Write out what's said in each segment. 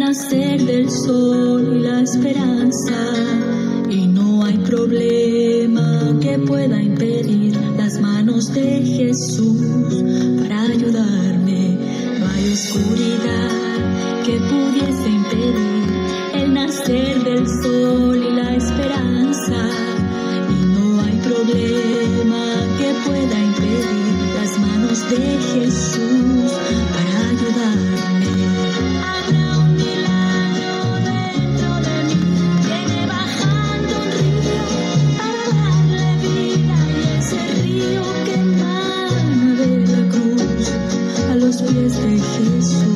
nacer del sol y la esperanza, y no hay problema que pueda impedir las manos de Jesús para ayudarme. No hay oscuridad que pudiese impedir el nacer del sol y la esperanza, y no hay problema que pueda impedir las manos de Jesús para ayudarme. Habrá un milagro dentro de mí, viene bajando un río para darle vida, y ese río que emana de la cruz a los pies de Jesús.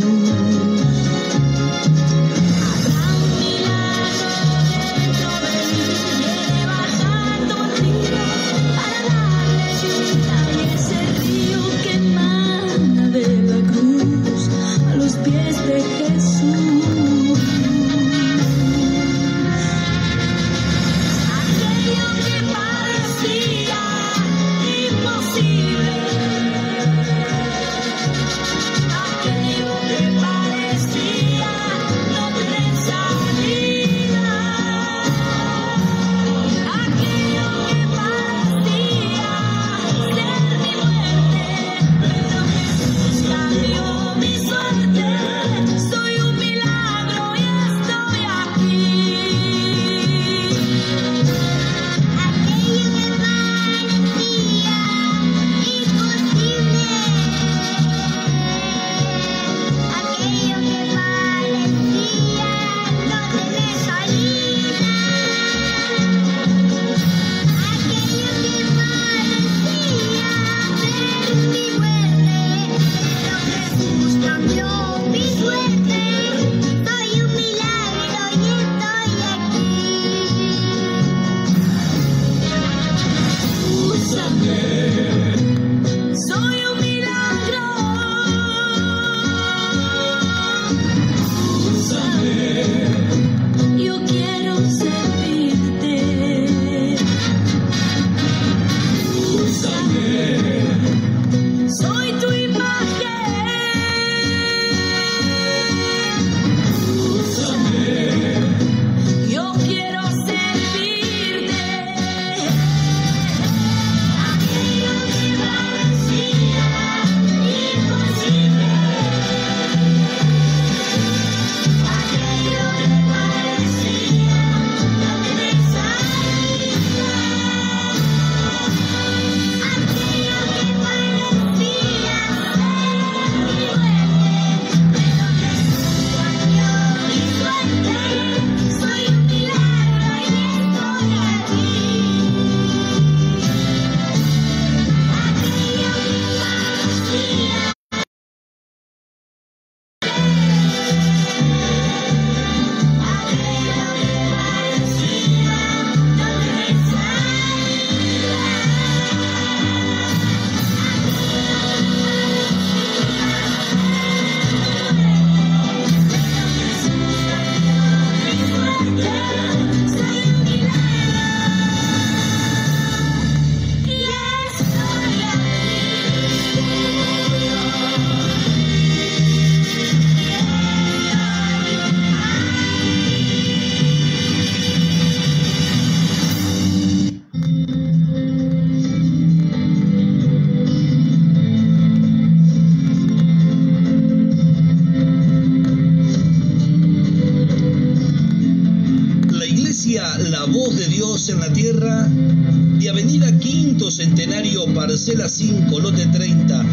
La Voz de Dios en la Tierra, de Avenida Quinto Centenario, Parcela 5, lote 30,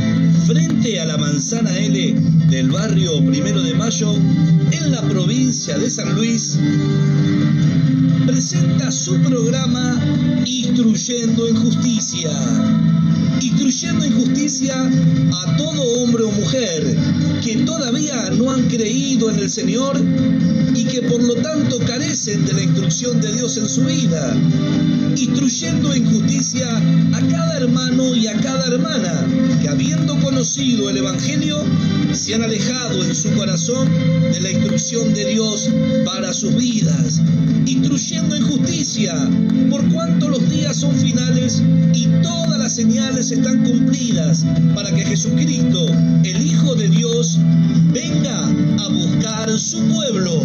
frente a la Manzana L del barrio Primero de Mayo, en la provincia de San Luis, presenta su programa Instruyendo en Justicia. Instruyendo en justicia a todo hombre o mujer que todavía no han creído en el Señor y que por lo tanto carecen de la instrucción de Dios en su vida. Instruyendo en justicia a cada hermano y a cada hermana que, habiendo conocido el Evangelio, se han alejado en su corazón de la instrucción de Dios para sus vidas, instruyendo en justicia, por cuanto los días son finales y todas las señales están cumplidas para que Jesucristo, el Hijo de Dios, venga a buscar su pueblo.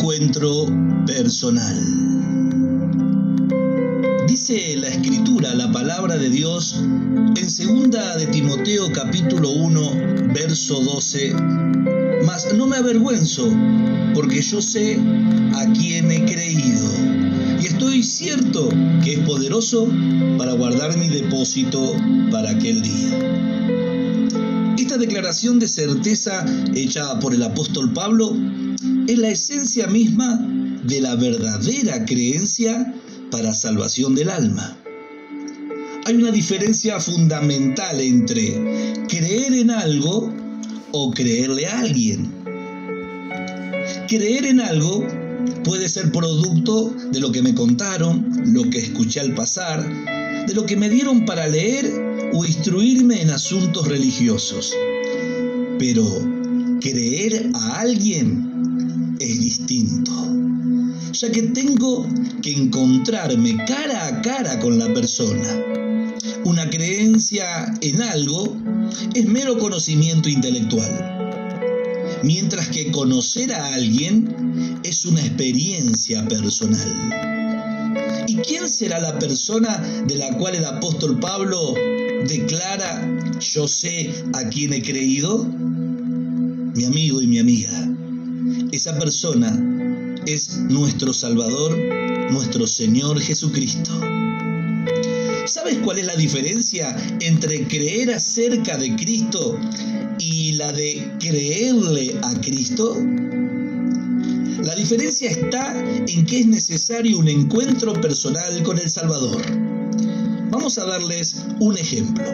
encuentro personal. Dice la Escritura, la palabra de Dios en 2 de Timoteo capítulo 1, verso 12. Mas no me avergüenzo, porque yo sé a quién he creído, y estoy cierto que es poderoso para guardar mi depósito para aquel día. Esta declaración de certeza hecha por el apóstol Pablo es la esencia misma de la verdadera creencia para salvación del alma. Hay una diferencia fundamental entre creer en algo o creerle a alguien. Creer en algo puede ser producto de lo que me contaron, lo que escuché al pasar, de lo que me dieron para leer o instruirme en asuntos religiosos. Pero creer a alguien es distinto, ya que tengo que encontrarme cara a cara con la persona. Una creencia en algo es mero conocimiento intelectual, mientras que conocer a alguien es una experiencia personal. ¿Y quién será la persona de la cual el apóstol Pablo declara: yo sé a quién he creído? Mi amigo y mi amiga, esa persona es nuestro Salvador, nuestro Señor Jesucristo. ¿Sabes cuál es la diferencia entre creer acerca de Cristo y la de creerle a Cristo? La diferencia está en que es necesario un encuentro personal con el Salvador. Vamos a darles un ejemplo.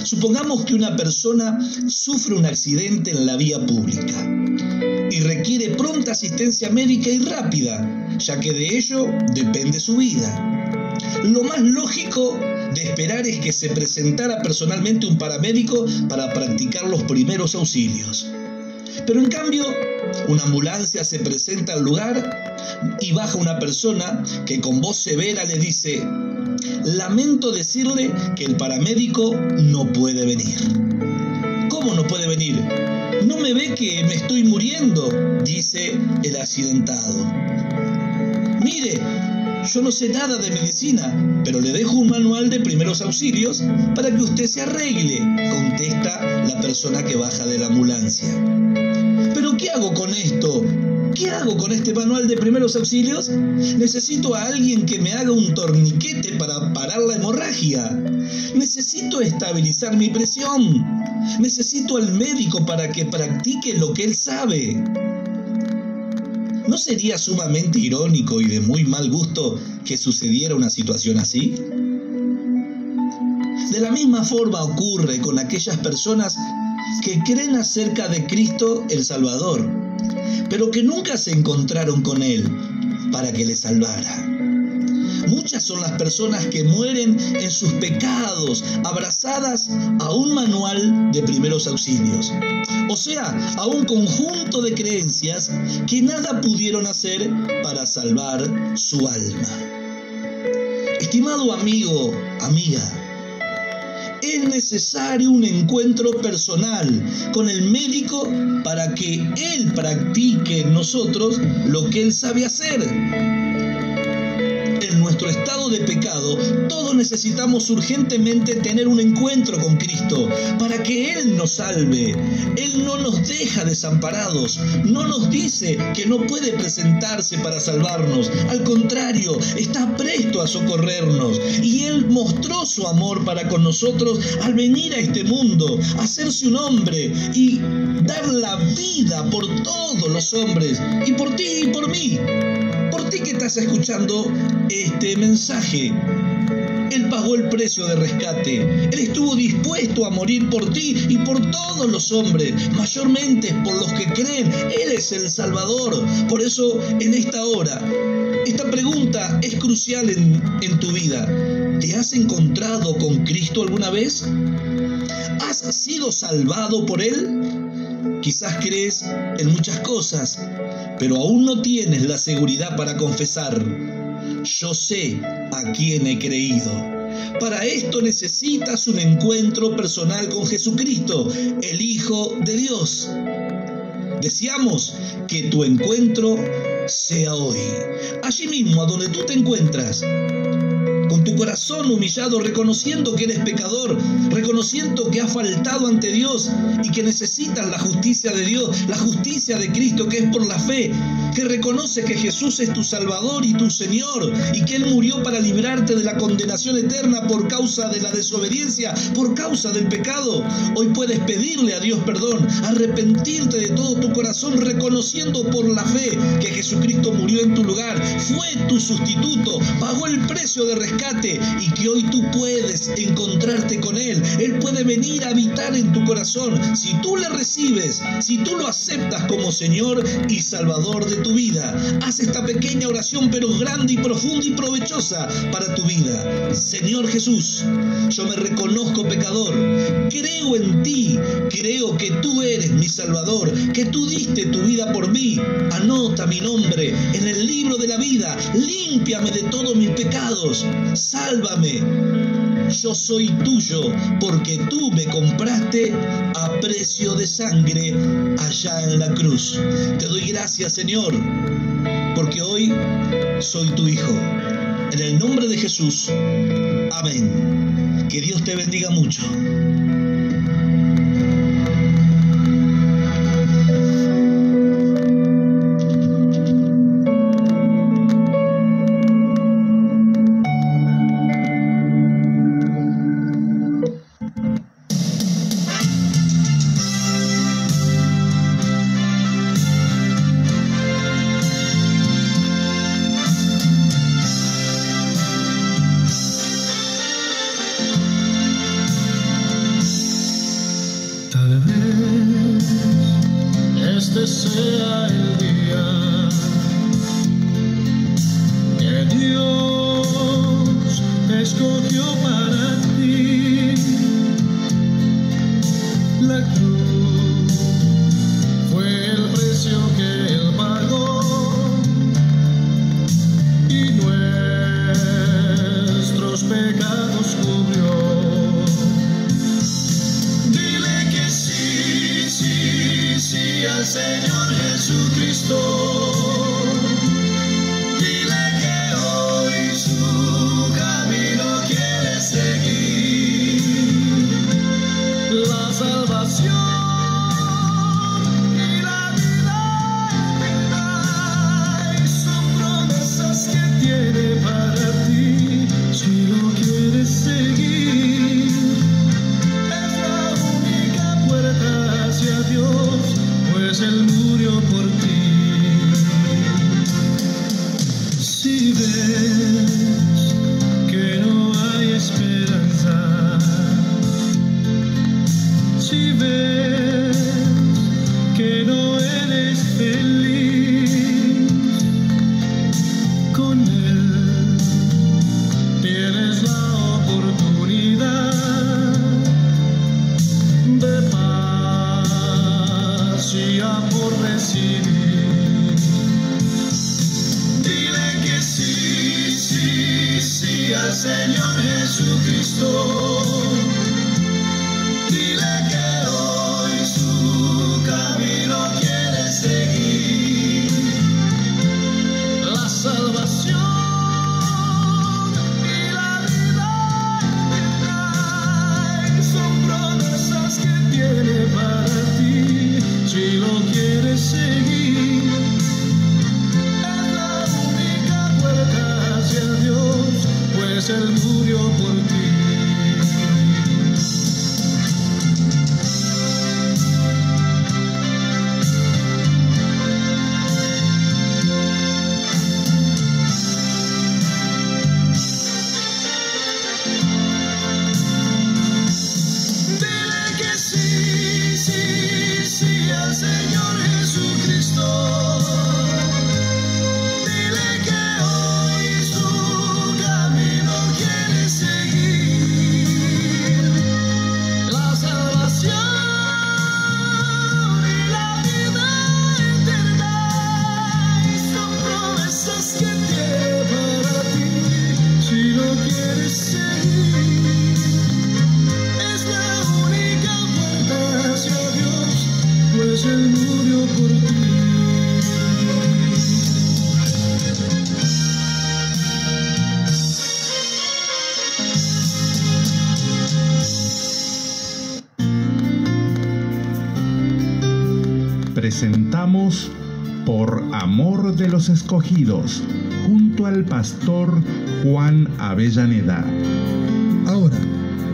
Supongamos que una persona sufre un accidente en la vía pública y requiere pronta asistencia médica y rápida, ya que de ello depende su vida. Lo más lógico de esperar es que se presentara personalmente un paramédico para practicar los primeros auxilios. Pero en cambio, una ambulancia se presenta al lugar y baja una persona que con voz severa le dice: lamento decirle que el paramédico no puede venir. ¿Cómo no puede venir? ¿No me ve que me estoy muriendo?, dice el accidentado. Mire, yo no sé nada de medicina, pero le dejo un manual de primeros auxilios para que usted se arregle, contesta la persona que baja de la ambulancia. ¿Pero qué hago con esto? ¿Qué hago con este manual de primeros auxilios? Necesito a alguien que me haga un torniquete para parar la hemorragia. Necesito estabilizar mi presión. Necesito al médico para que practique lo que él sabe. ¿No sería sumamente irónico y de muy mal gusto que sucediera una situación así? De la misma forma ocurre con aquellas personas que creen acerca de Cristo el Salvador, pero que nunca se encontraron con Él para que les salvara. Muchas son las personas que mueren en sus pecados, abrazadas a un manual de primeros auxilios, o sea, a un conjunto de creencias que nada pudieron hacer para salvar su alma. Estimado amigo, amiga, es necesario un encuentro personal con el médico para que Él practique en nosotros lo que Él sabe hacer. En nuestro estado de pecado, todos necesitamos urgentemente tener un encuentro con Cristo para que Él nos salve. Él no nos deja desamparados, no nos dice que no puede presentarse para salvarnos. Al contrario, está presto a socorrernos. Y Él mostró su amor para con nosotros al venir a este mundo, hacerse un hombre y dar la vida por todos los hombres, y por ti y por mí. Por ti que estás escuchando este mensaje. Él pagó el precio de rescate. Él estuvo dispuesto a morir por ti y por todos los hombres, mayormente por los que creen. Él es el Salvador. Por eso, en esta hora, esta pregunta es crucial en tu vida. ¿Te has encontrado con Cristo alguna vez? ¿Has sido salvado por Él? Quizás crees en muchas cosas, pero aún no tienes la seguridad para confesar: yo sé a quién he creído. Para esto necesitas un encuentro personal con Jesucristo, el Hijo de Dios. Deseamos que tu encuentro sea hoy. Allí mismo, a donde tú te encuentras, con tu corazón humillado, reconociendo que eres pecador, reconociendo que has faltado ante Dios y que necesitas la justicia de Dios, la justicia de Cristo, que es por la fe, que reconoces que Jesús es tu Salvador y tu Señor, y que Él murió para librarte de la condenación eterna por causa de la desobediencia, por causa del pecado. Hoy puedes pedirle a Dios perdón, arrepentirte de todo tu corazón, reconociendo por la fe que Jesucristo murió en tu lugar, fue tu sustituto, pagó el precio de rescate, y que hoy tú puedes encontrarte con Él. Él puede venir a habitar en tu corazón si tú le recibes, si tú lo aceptas como Señor y Salvador de tu vida. Haz esta pequeña oración, pero grande y profunda y provechosa para tu vida. Señor Jesús, yo me reconozco pecador, creo en ti, creo que tú eres mi Salvador, que tú diste tu vida por mí. Anota mi nombre en el libro de la vida, límpiame de todos mis pecados, sálvame. Yo soy tuyo porque tú me compraste a precio de sangre allá en la cruz. Te doy gracias, Señor, porque hoy soy tu hijo. En el nombre de Jesús, amén. Que Dios te bendiga mucho. Este sea el día que Dios escogió para ti. La cruz fue el precio que Él pagó y nuestros pecados cubrió. Al Señor Jesucristo, dile que hoy su camino quiere seguir. La salvación y la vida eterna son promesas que tiene para ti. Si lo quieres seguir, es la única puerta hacia Dios, pues Él murió por ti. Si ves que no hay esperanza, si ves que no eres feliz, con Él tienes la oportunidad de paz y amor recibir. Dile que sí, sí, sí al Señor Jesucristo. Dile que hoy su camino quiere seguir. La salvación y la vida eterna son promesas que tiene para ti. Si lo quieres seguir, es la única puerta hacia Dios, pues Él murió por ti. Dile que sí, sí, sí al Señor Jesucristo. Dile que hoy su camino quiere seguir. presentamos Por Amor de los Escogidos, junto al pastor Juan Avellaneda. Ahora,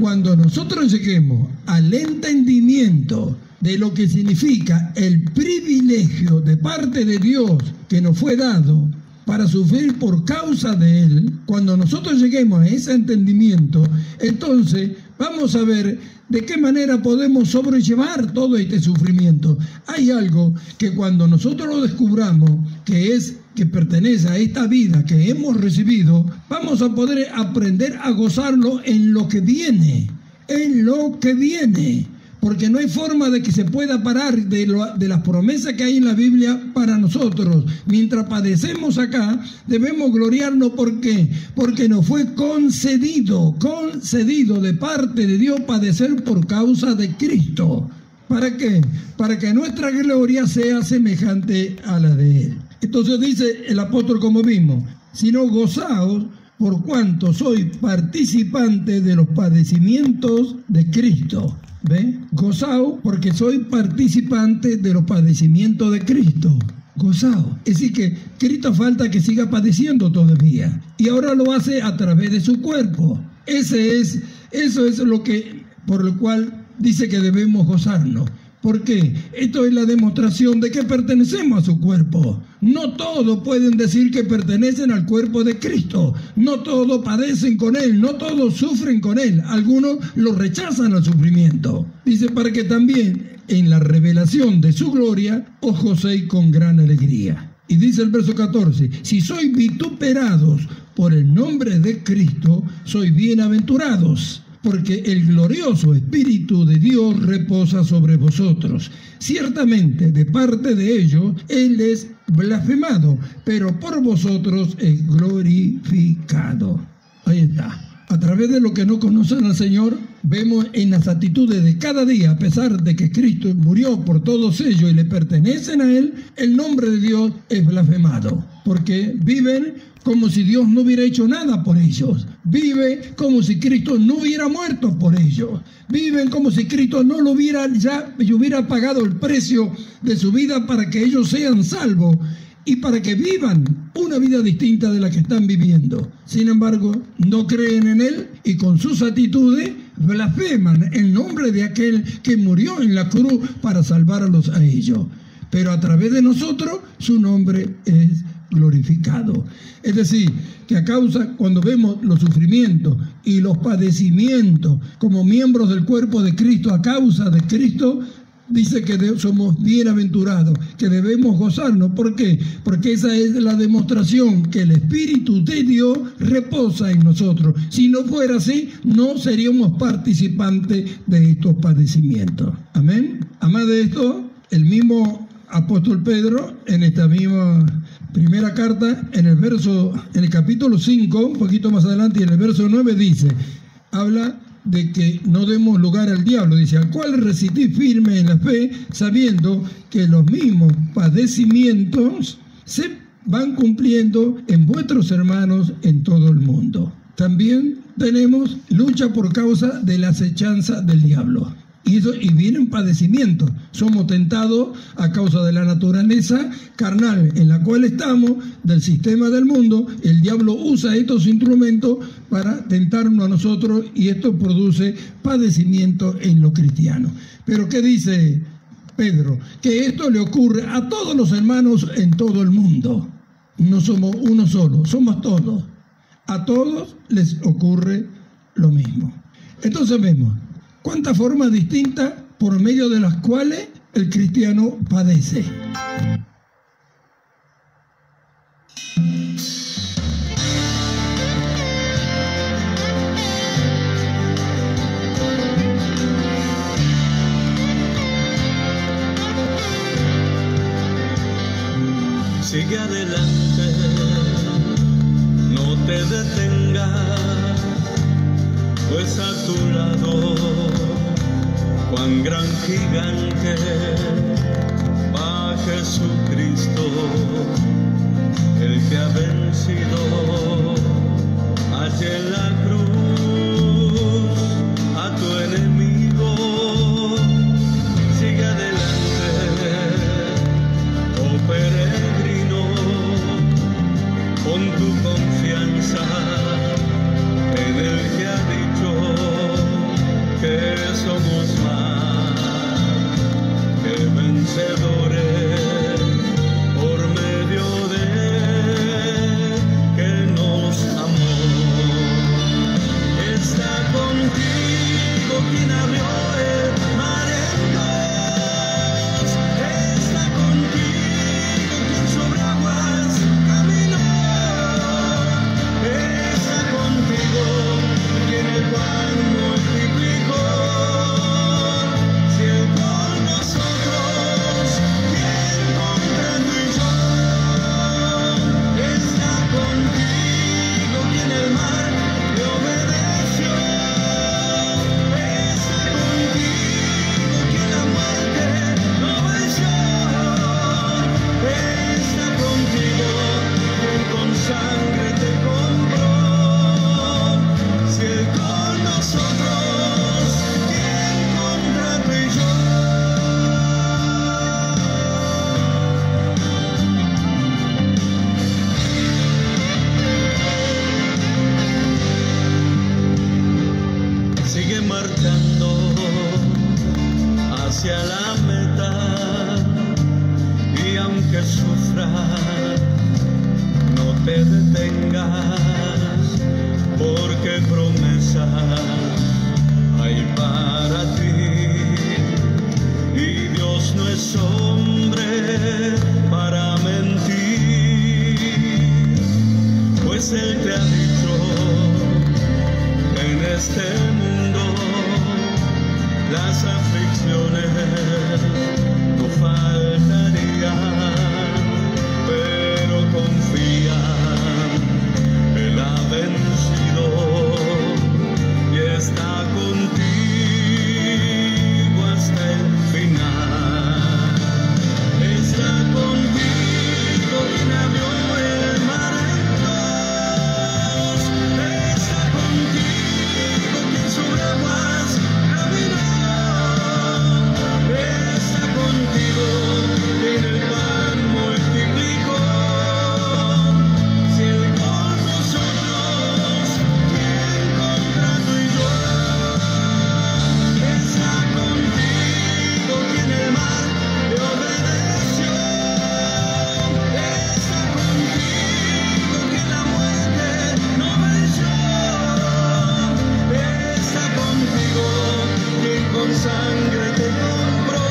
cuando nosotros lleguemos al entendimiento de lo que significa el privilegio de parte de Dios que nos fue dado para sufrir por causa de Él, cuando nosotros lleguemos a ese entendimiento, entonces vamos a ver de qué manera podemos sobrellevar todo este sufrimiento. Hay algo que cuando nosotros lo descubramos, que pertenece a esta vida que hemos recibido, vamos a poder aprender a gozarlo en lo que viene, porque no hay forma de que se pueda parar de las promesas que hay en la Biblia para nosotros. Mientras padecemos acá, debemos gloriarnos. ¿Por qué? Porque nos fue concedido de parte de Dios padecer por causa de Cristo. ¿Para qué? Para que nuestra gloria sea semejante a la de Él. Entonces dice el apóstol, como vimos, sino gozaos por cuanto soy participante de los padecimientos de Cristo. ¿Ve? Gozaos porque soy participante de los padecimientos de Cristo. Gozaos. Es decir que Cristo falta que siga padeciendo todavía. Y ahora lo hace a través de su cuerpo. Eso es lo que, por lo cual dice que debemos gozarnos. ¿Por qué? Esto es la demostración de que pertenecemos a su cuerpo. No todos pueden decir que pertenecen al cuerpo de Cristo. No todos padecen con Él. No todos sufren con Él. Algunos lo rechazan al sufrimiento. Dice, para que también en la revelación de su gloria os gocéis con gran alegría. Y dice el verso 14, si sois vituperados por el nombre de Cristo, sois bienaventurados, porque el glorioso Espíritu de Dios reposa sobre vosotros. Ciertamente, de parte de ellos, Él es blasfemado, pero por vosotros es glorificado. Ahí está. A través de lo que no conocen al Señor, vemos en las actitudes de cada día, a pesar de que Cristo murió por todos ellos y le pertenecen a Él, el nombre de Dios es blasfemado, porque viven como si Dios no hubiera hecho nada por ellos. Vive como si Cristo no hubiera muerto por ellos. Viven como si Cristo no lo hubiera pagado el precio de su vida para que ellos sean salvos y para que vivan una vida distinta de la que están viviendo. Sin embargo, no creen en Él y con sus actitudes blasfeman el nombre de aquel que murió en la cruz para salvarlos a ellos. Pero a través de nosotros, su nombre es glorificado. Es decir, que a causa, cuando vemos los sufrimientos y los padecimientos como miembros del cuerpo de Cristo a causa de Cristo, dice que somos bienaventurados, que debemos gozarnos. ¿Por qué? Porque esa es la demostración que el Espíritu de Dios reposa en nosotros. Si no fuera así, no seríamos participantes de estos padecimientos. Amén. Además de esto, el mismo apóstol Pedro, en esta misma primera carta, en el capítulo 5, un poquito más adelante, y en el verso 9 dice, habla de que no demos lugar al diablo, dice, al cual resistí firme en la fe, sabiendo que los mismos padecimientos se van cumpliendo en vuestros hermanos en todo el mundo. También tenemos lucha por causa de la acechanza del diablo. Y vienen padecimientos. Somos tentados a causa de la naturaleza carnal en la cual estamos, del sistema del mundo. El diablo usa estos instrumentos para tentarnos a nosotros y esto produce padecimiento en los cristianos. Pero ¿qué dice Pedro? Que esto le ocurre a todos los hermanos en todo el mundo. No somos uno solo, somos todos. A todos les ocurre lo mismo. Entonces vemos cuántas formas distintas por medio de las cuales el cristiano padece. Sigue adelante, no te detengas, pues a tu lado, cuán gran gigante va Jesucristo, el que ha vencido allá en la cruz a tu enemigo. Sigue adelante, hacia la meta, y aunque sufras, no te detengas, porque promesas hay para ti, y Dios no es hombre para mentir, pues Él te ha dicho: en este mundo las aflicciones no faltarían, pero confía, Él ha vencido y está contigo hasta el final. Está contigo quien abrió el mar en dos, está contigo quien sobre aguas caminó, está contigo quien el pan multiplicó. Si Él con nosotros, ¿quién contra tú y yo? Está contigo quien el mar le obedeció, está contigo quien la muerte no venció, está contigo quien con sangre te compró.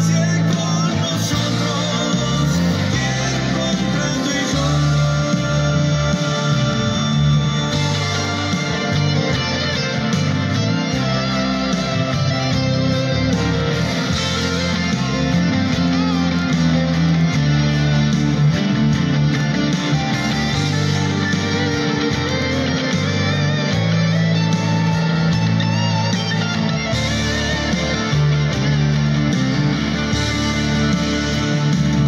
Si Él con nosotros, ¿quién contra tú y yo?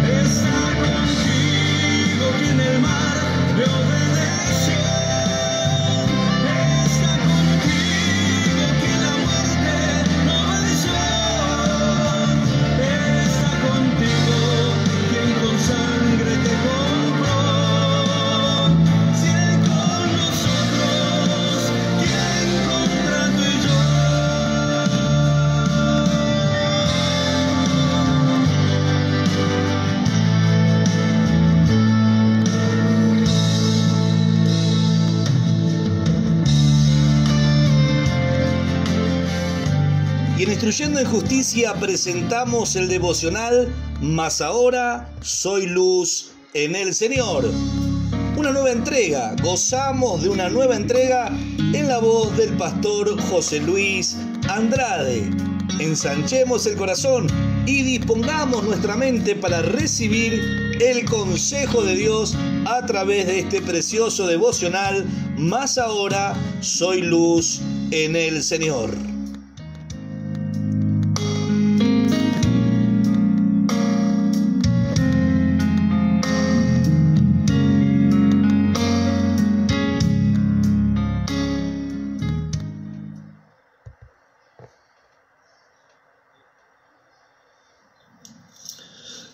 Está contigo quien el mar le obedeció, está contigo quien la muerte no venció, está contigo quien con sangre te compró. Si Él con nosotros, ¿quién contra tú y yo? Y en Instruyendo en Justicia presentamos el devocional Mas ahora soy luz en el Señor. Una nueva entrega, gozamos de una nueva entrega en la voz del pastor José Luis Andrade. Ensanchemos el corazón y dispongamos nuestra mente para recibir el consejo de Dios a través de este precioso devocional Mas ahora soy luz en el Señor.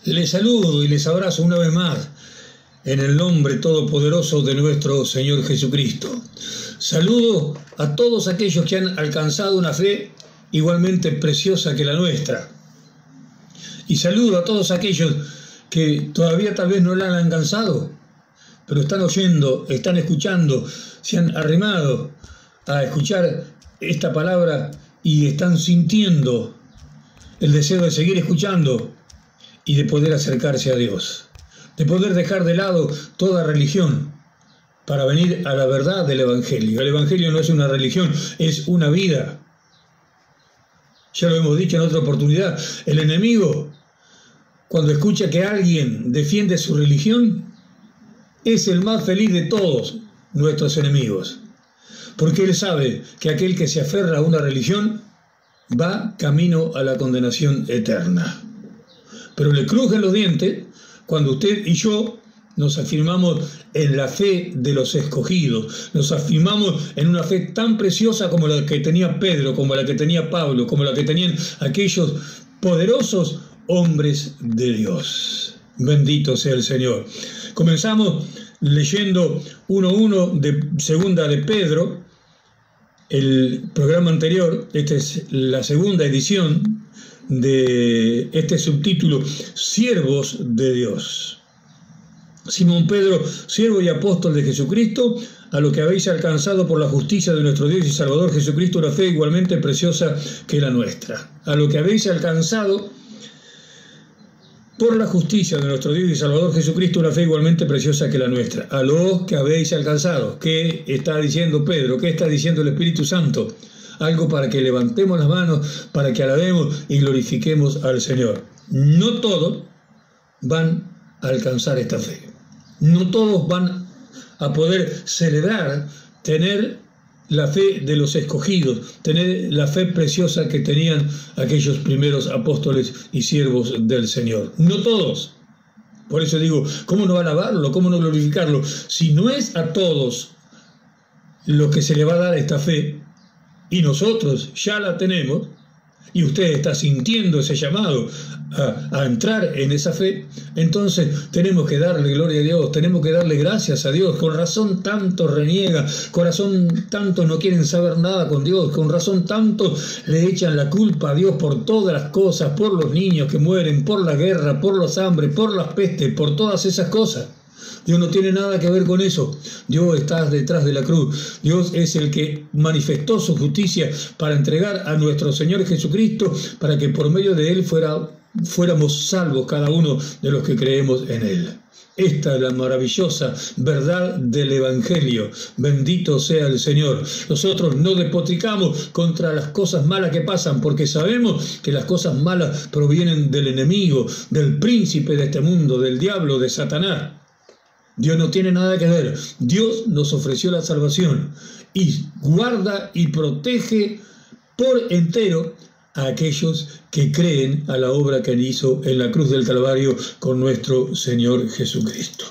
Les saludo y les abrazo una vez más en el nombre todopoderoso de nuestro Señor Jesucristo. Saludo a todos aquellos que han alcanzado una fe igualmente preciosa que la nuestra. Y saludo a todos aquellos que todavía tal vez no la han alcanzado, pero están oyendo, están escuchando, se han arrimado a escuchar esta palabra y están sintiendo el deseo de seguir escuchando y de poder acercarse a Dios, de poder dejar de lado toda religión para venir a la verdad del Evangelio. El Evangelio no es una religión, es una vida. Ya lo hemos dicho en otra oportunidad, el enemigo, cuando escucha que alguien defiende su religión, es el más feliz de todos nuestros enemigos, porque él sabe que aquel que se aferra a una religión va camino a la condenación eterna. Pero le crujen los dientes cuando usted y yo nos afirmamos en la fe de los escogidos, nos afirmamos en una fe tan preciosa como la que tenía Pedro, como la que tenía Pablo, como la que tenían aquellos poderosos hombres de Dios. Bendito sea el Señor. Comenzamos leyendo 1:1 de segunda de Pedro, el programa anterior, esta es la segunda edición de este subtítulo, Siervos de Dios. Simón Pedro, siervo y apóstol de Jesucristo, a lo que habéis alcanzado por la justicia de nuestro Dios y Salvador Jesucristo, una fe igualmente preciosa que la nuestra. A lo que habéis alcanzado por la justicia de nuestro Dios y Salvador Jesucristo, una fe igualmente preciosa que la nuestra. A lo que habéis alcanzado. ¿Qué está diciendo Pedro? ¿Qué está diciendo el Espíritu Santo? Algo para que levantemos las manos, para que alabemos y glorifiquemos al Señor. No todos van a alcanzar esta fe. No todos van a poder celebrar, tener la fe de los escogidos, tener la fe preciosa que tenían aquellos primeros apóstoles y siervos del Señor. No todos. Por eso digo, ¿cómo no alabarlo? ¿Cómo no glorificarlo? Si no es a todos los que se le va a dar esta fe, y nosotros ya la tenemos, y usted está sintiendo ese llamado a entrar en esa fe, entonces tenemos que darle gloria a Dios, tenemos que darle gracias a Dios. Con razón tanto reniega, con razón tanto no quieren saber nada con Dios, con razón tanto le echan la culpa a Dios por todas las cosas, por los niños que mueren, por la guerra, por los hambres, por las pestes, por todas esas cosas. Dios no tiene nada que ver con eso. Dios está detrás de la cruz. Dios es el que manifestó su justicia para entregar a nuestro Señor Jesucristo, para que por medio de Él fuéramos salvos cada uno de los que creemos en Él. Esta es la maravillosa verdad del Evangelio. Bendito sea el Señor. Nosotros no despotricamos contra las cosas malas que pasan, porque sabemos que las cosas malas provienen del enemigo, del príncipe de este mundo, del diablo, de Satanás. Dios no tiene nada que ver. Dios nos ofreció la salvación y guarda y protege por entero a aquellos que creen a la obra que Él hizo en la cruz del Calvario con nuestro Señor Jesucristo.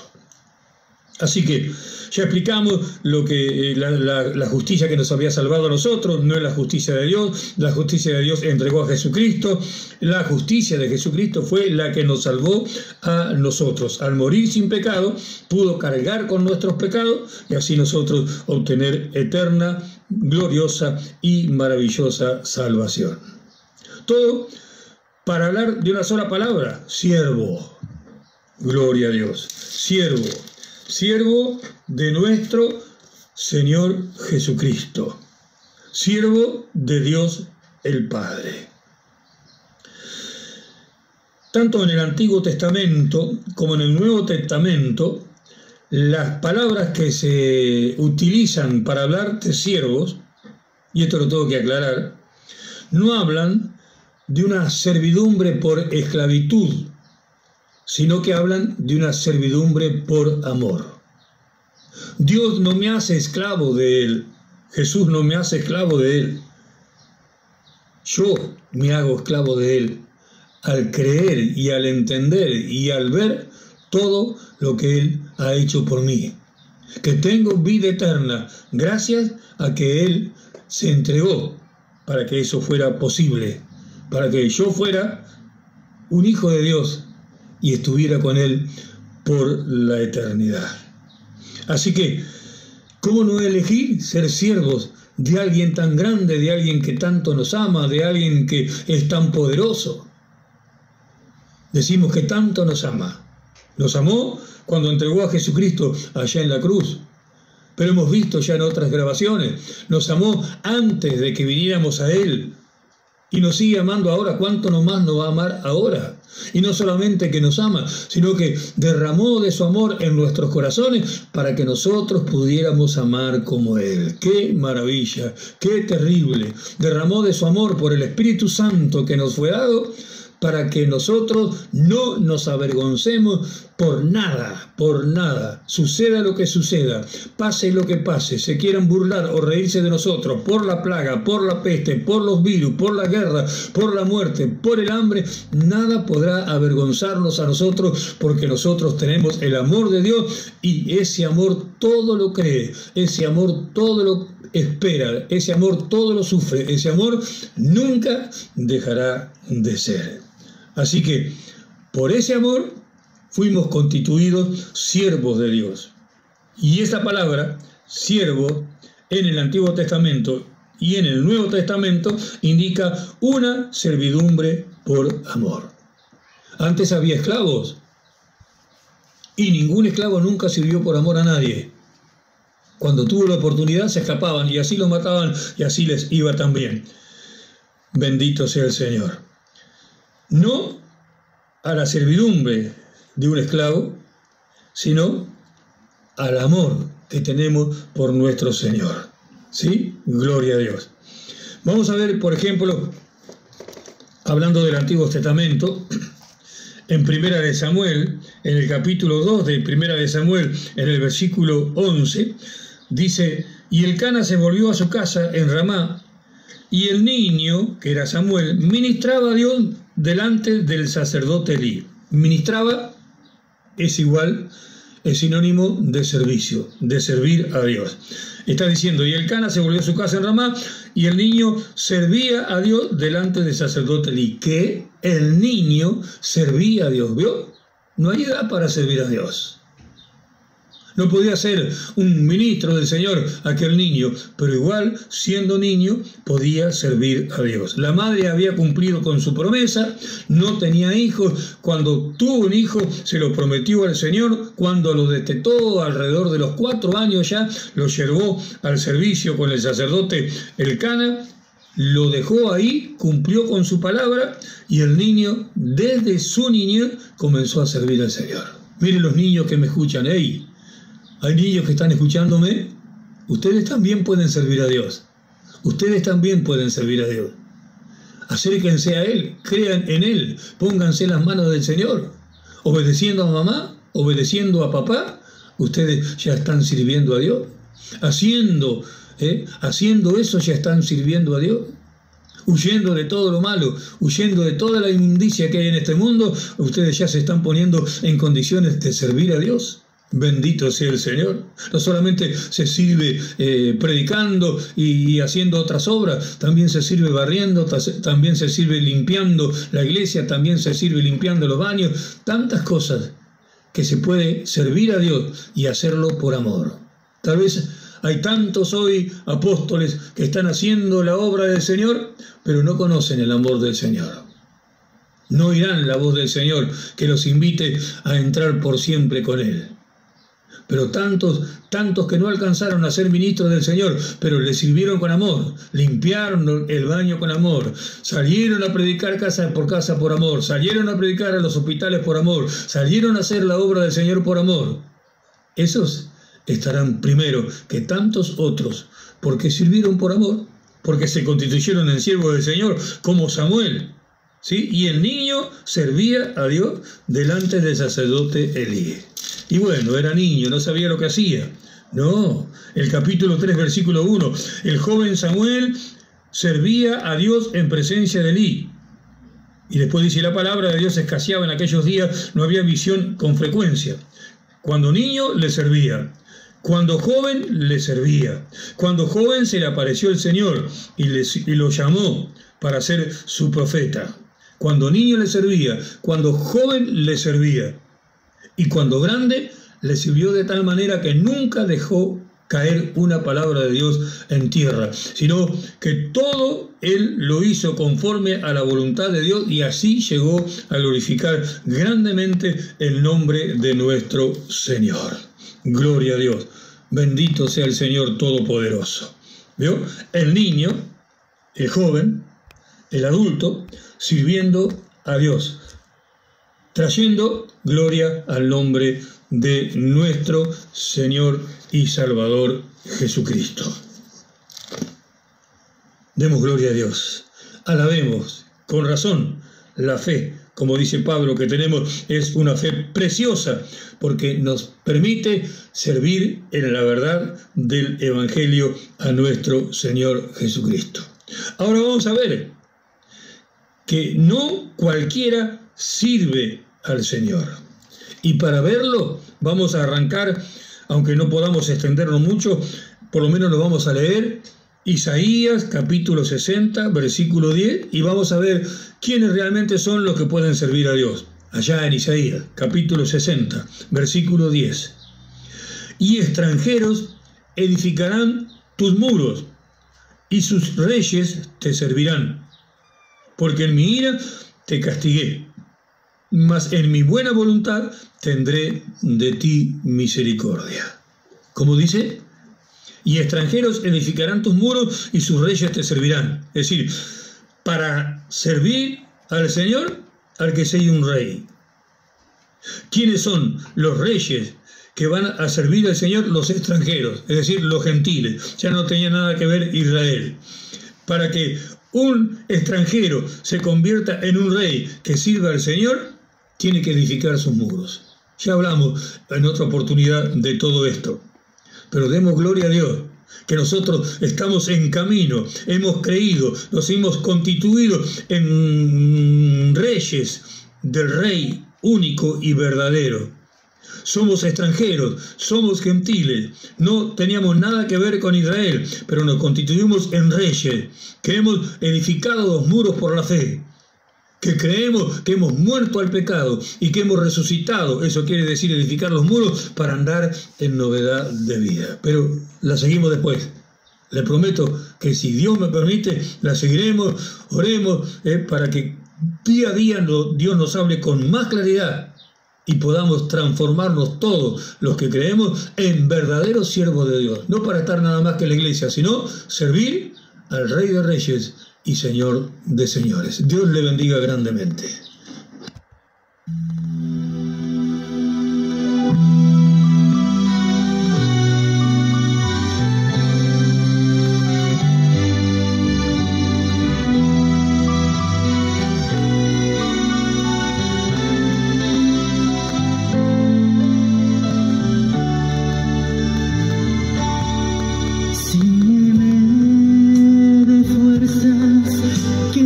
Así que ya explicamos lo que la justicia que nos había salvado a nosotros no es la justicia de Dios. La justicia de Dios entregó a Jesucristo. La justicia de Jesucristo fue la que nos salvó a nosotros. Al morir sin pecado, pudo cargar con nuestros pecados y así nosotros obtener eterna, gloriosa y maravillosa salvación. Todo para hablar de una sola palabra: siervo. Gloria a Dios. Siervo. Siervo de nuestro Señor Jesucristo, siervo de Dios el Padre. Tanto en el Antiguo Testamento como en el Nuevo Testamento, las palabras que se utilizan para hablar de siervos, y esto lo tengo que aclarar, no hablan de una servidumbre por esclavitud, sino que hablan de una servidumbre por amor. Dios no me hace esclavo de Él. Jesús no me hace esclavo de Él. Yo me hago esclavo de Él al creer y al entender y al ver todo lo que Él ha hecho por mí. Que tengo vida eterna gracias a que Él se entregó para que eso fuera posible, para que yo fuera un hijo de Dios y estuviera con Él por la eternidad. Así que, ¿cómo no elegir ser siervos de alguien tan grande, de alguien que tanto nos ama, de alguien que es tan poderoso? Decimos que tanto nos ama. Nos amó cuando entregó a Jesucristo allá en la cruz. Pero hemos visto ya en otras grabaciones, nos amó antes de que viniéramos a Él. Y nos sigue amando ahora. ¿Cuánto más nos va a amar ahora? Y no solamente que nos ama, sino que derramó de su amor en nuestros corazones para que nosotros pudiéramos amar como Él. ¡Qué maravilla! ¡Qué terrible! Derramó de su amor por el Espíritu Santo que nos fue dado para que nosotros no nos avergoncemos por nada, suceda lo que suceda, pase lo que pase, se quieran burlar o reírse de nosotros por la plaga, por la peste, por los virus, por la guerra, por la muerte, por el hambre, nada podrá avergonzarnos a nosotros, porque nosotros tenemos el amor de Dios y ese amor todo lo cree, ese amor todo lo espera, ese amor todo lo sufre, ese amor nunca dejará de ser. Así que, por ese amor, fuimos constituidos siervos de Dios. Y esa palabra, siervo, en el Antiguo Testamento y en el Nuevo Testamento indica una servidumbre por amor. Antes había esclavos y ningún esclavo nunca sirvió por amor a nadie. Cuando tuvo la oportunidad se escapaban y así los mataban y así les iba también. Bendito sea el Señor. No a la servidumbre de un esclavo, sino al amor que tenemos por nuestro Señor. ¿Sí? Gloria a Dios. Vamos a ver, por ejemplo, hablando del Antiguo Testamento, en Primera de Samuel, en el capítulo 2 de Primera de Samuel, en el versículo 11, dice: y Elcana se volvió a su casa en Ramá, y el niño, que era Samuel, ministraba a Dios delante del sacerdote Elí. Ministraba es igual, es sinónimo de servicio, de servir a Dios. Está diciendo: y Elcana se volvió a su casa en Ramá, y el niño servía a Dios delante del sacerdote Elí. Que el niño servía a Dios. ¿Vio? No hay edad para servir a Dios. No podía ser un ministro del Señor aquel niño, pero igual, siendo niño, podía servir a Dios. La madre había cumplido con su promesa, no tenía hijos. Cuando tuvo un hijo, se lo prometió al Señor. Cuando lo destetó, alrededor de los 4 años ya, lo llevó al servicio con el sacerdote Elcana, lo dejó ahí, cumplió con su palabra, y el niño, desde su niñez, comenzó a servir al Señor. Miren los niños que me escuchan. ¡Ey! Hay niños que están escuchándome. Ustedes también pueden servir a Dios. Ustedes también pueden servir a Dios. Acérquense a Él, crean en Él, pónganse en las manos del Señor. Obedeciendo a mamá, obedeciendo a papá, ustedes ya están sirviendo a Dios. Haciendo eso ya están sirviendo a Dios. Huyendo de todo lo malo, huyendo de toda la inmundicia que hay en este mundo, ustedes ya se están poniendo en condiciones de servir a Dios. Bendito sea el Señor. No solamente se sirve predicando y haciendo otras obras, también se sirve barriendo, también se sirve limpiando la iglesia, también se sirve limpiando los baños. Tantas cosas que se puede servir a Dios y hacerlo por amor. Tal vez hay tantos hoy apóstoles que están haciendo la obra del Señor, pero no conocen el amor del Señor. No oirán la voz del Señor que los invite a entrar por siempre con Él. Pero tantos que no alcanzaron a ser ministros del Señor, pero le sirvieron con amor, limpiaron el baño con amor, salieron a predicar casa por amor, salieron a predicar a los hospitales por amor, salieron a hacer la obra del Señor por amor. Esos estarán primero que tantos otros, porque sirvieron por amor, porque se constituyeron en siervos del Señor, como Samuel. ¿Sí? Y el niño servía a Dios delante del sacerdote Elí. Y bueno, era niño, no sabía lo que hacía. No, el capítulo 3, versículo 1. El joven Samuel servía a Dios en presencia de Elí. Y después dice: la palabra de Dios escaseaba en aquellos días, no había visión con frecuencia. Cuando niño le servía. Cuando joven le servía. Cuando joven se le apareció el Señor y lo llamó para ser su profeta. Cuando niño le servía, cuando joven le servía, y cuando grande le sirvió de tal manera que nunca dejó caer una palabra de Dios en tierra, sino que todo él lo hizo conforme a la voluntad de Dios, y así llegó a glorificar grandemente el nombre de nuestro Señor. Gloria a Dios. Bendito sea el Señor Todopoderoso. ¿Vio? El niño, el joven, el adulto, sirviendo a Dios, trayendo gloria al nombre de nuestro Señor y Salvador Jesucristo. Demos gloria a Dios, alabemos con razón la fe, como dice Pablo, que tenemos es una fe preciosa, porque nos permite servir en la verdad del Evangelio a nuestro Señor Jesucristo. Ahora vamos a ver que no cualquiera sirve al Señor. Y para verlo vamos a arrancar, aunque no podamos extendernos mucho, por lo menos lo vamos a leer, Isaías capítulo 60, versículo 10, y vamos a ver quiénes realmente son los que pueden servir a Dios. Allá en Isaías capítulo 60, versículo 10. Y extranjeros edificarán tus muros, y sus reyes te servirán. Porque en mi ira te castigué, mas en mi buena voluntad tendré de ti misericordia. ¿Cómo dice? Y extranjeros edificarán tus muros y sus reyes te servirán. Es decir, para servir al Señor, al que sea un rey. ¿Quiénes son los reyes que van a servir al Señor? Los extranjeros, es decir, los gentiles. Ya no tenía nada que ver Israel. Para que un extranjero se convierta en un rey que sirva al Señor, tiene que edificar sus muros. Ya hablamos en otra oportunidad de todo esto. Pero demos gloria a Dios, que nosotros estamos en camino, hemos creído, nos hemos constituido en reyes del Rey único y verdadero. Somos extranjeros, somos gentiles, no teníamos nada que ver con Israel, pero nos constituimos en reyes, que hemos edificado los muros por la fe, que creemos que hemos muerto al pecado y que hemos resucitado. Eso quiere decir edificar los muros para andar en novedad de vida. Pero la seguimos después. Le prometo que si Dios me permite, la seguiremos, oremos para que día a día Dios nos hable con más claridad y podamos transformarnos todos los que creemos en verdaderos siervos de Dios. No para estar nada más que en la iglesia, sino servir al Rey de Reyes y Señor de señores. Dios le bendiga grandemente.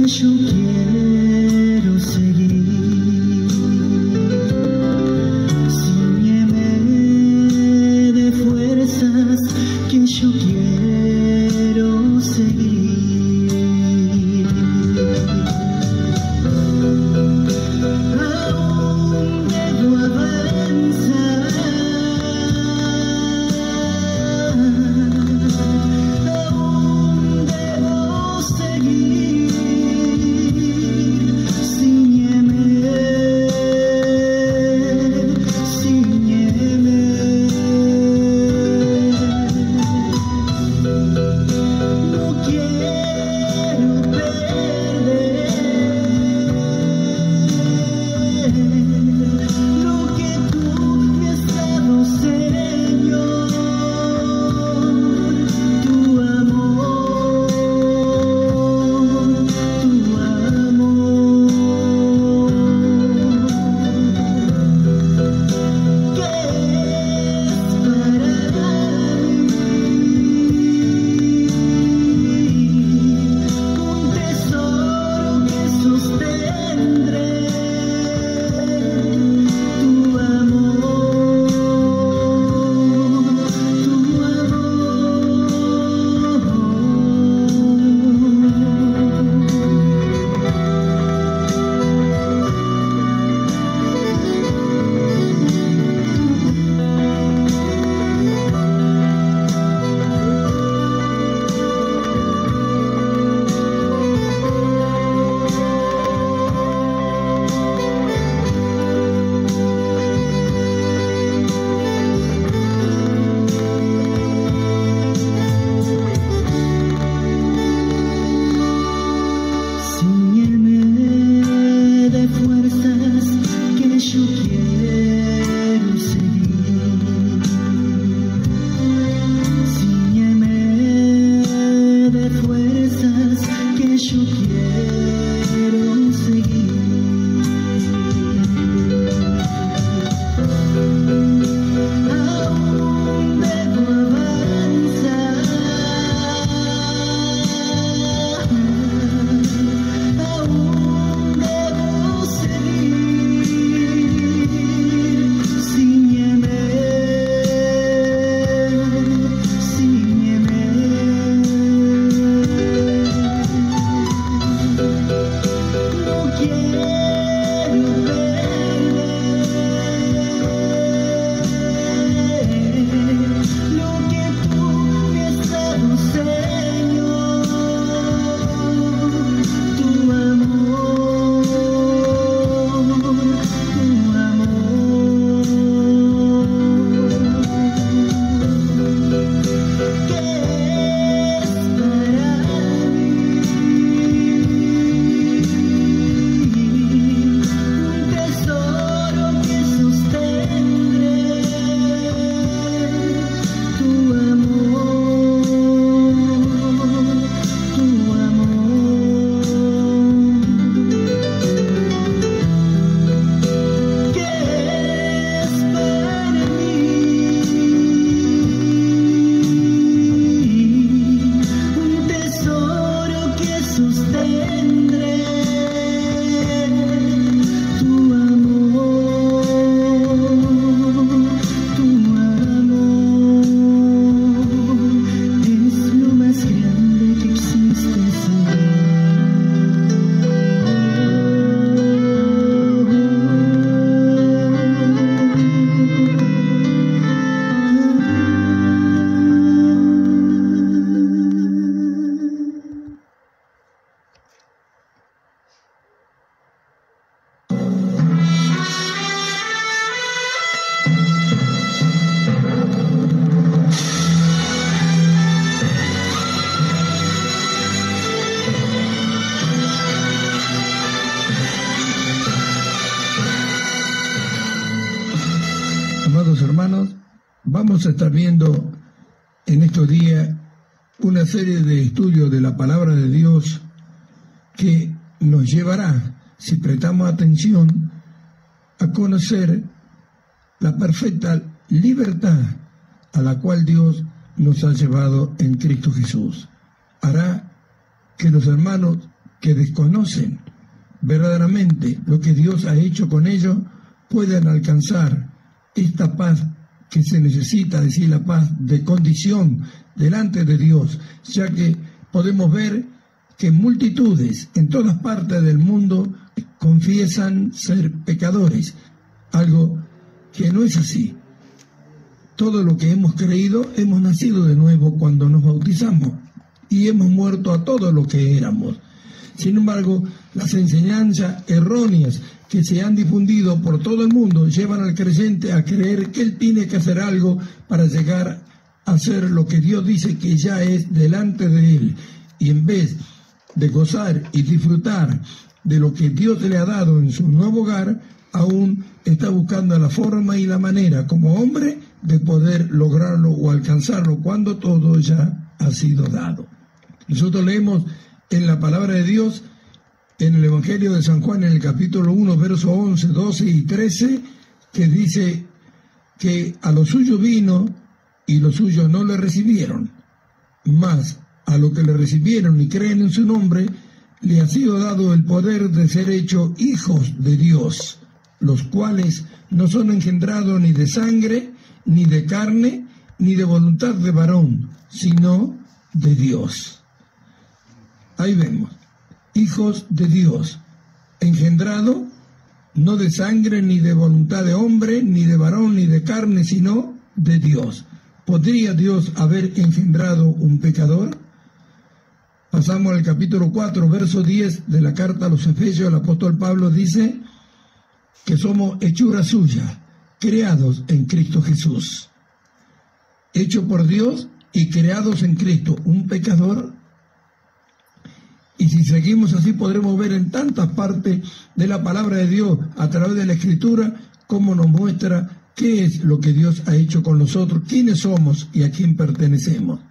Yo quiero seguir. Vamos a estar viendo en estos días una serie de estudios de la palabra de Dios que nos llevará, si prestamos atención, a conocer la perfecta libertad a la cual Dios nos ha llevado en Cristo Jesús. Hará que los hermanos que desconocen verdaderamente lo que Dios ha hecho con ellos puedan alcanzar esta paz que se necesita, decir, la paz de condición delante de Dios, ya que podemos ver que multitudes en todas partes del mundo confiesan ser pecadores, algo que no es así. Todo lo que hemos creído, hemos nacido de nuevo cuando nos bautizamos y hemos muerto a todo lo que éramos. Sin embargo, las enseñanzas erróneas que se han difundido por todo el mundo llevan al creyente a creer que él tiene que hacer algo para llegar a hacer lo que Dios dice que ya es delante de él. Y en vez de gozar y disfrutar de lo que Dios le ha dado en su nuevo hogar, aún está buscando la forma y la manera como hombre de poder lograrlo o alcanzarlo cuando todo ya ha sido dado. Nosotros leemos en la palabra de Dios, en el Evangelio de San Juan, en el capítulo 1, versos 11, 12 y 13, que dice que a los suyos vino y los suyos no le recibieron, mas a los que le recibieron y creen en su nombre, le ha sido dado el poder de ser hechos hijos de Dios, los cuales no son engendrados ni de sangre, ni de carne, ni de voluntad de varón, sino de Dios. Ahí vemos, hijos de Dios, engendrado no de sangre, ni de voluntad de hombre, ni de varón, ni de carne, sino de Dios. ¿Podría Dios haber engendrado un pecador? Pasamos al capítulo 4, verso 10 de la carta a los Efesios. El apóstol Pablo dice que somos hechura suya, creados en Cristo Jesús. Hecho por Dios y creados en Cristo, un pecador. Y si seguimos así podremos ver en tantas partes de la palabra de Dios, a través de la Escritura, cómo nos muestra qué es lo que Dios ha hecho con nosotros, quiénes somos y a quién pertenecemos.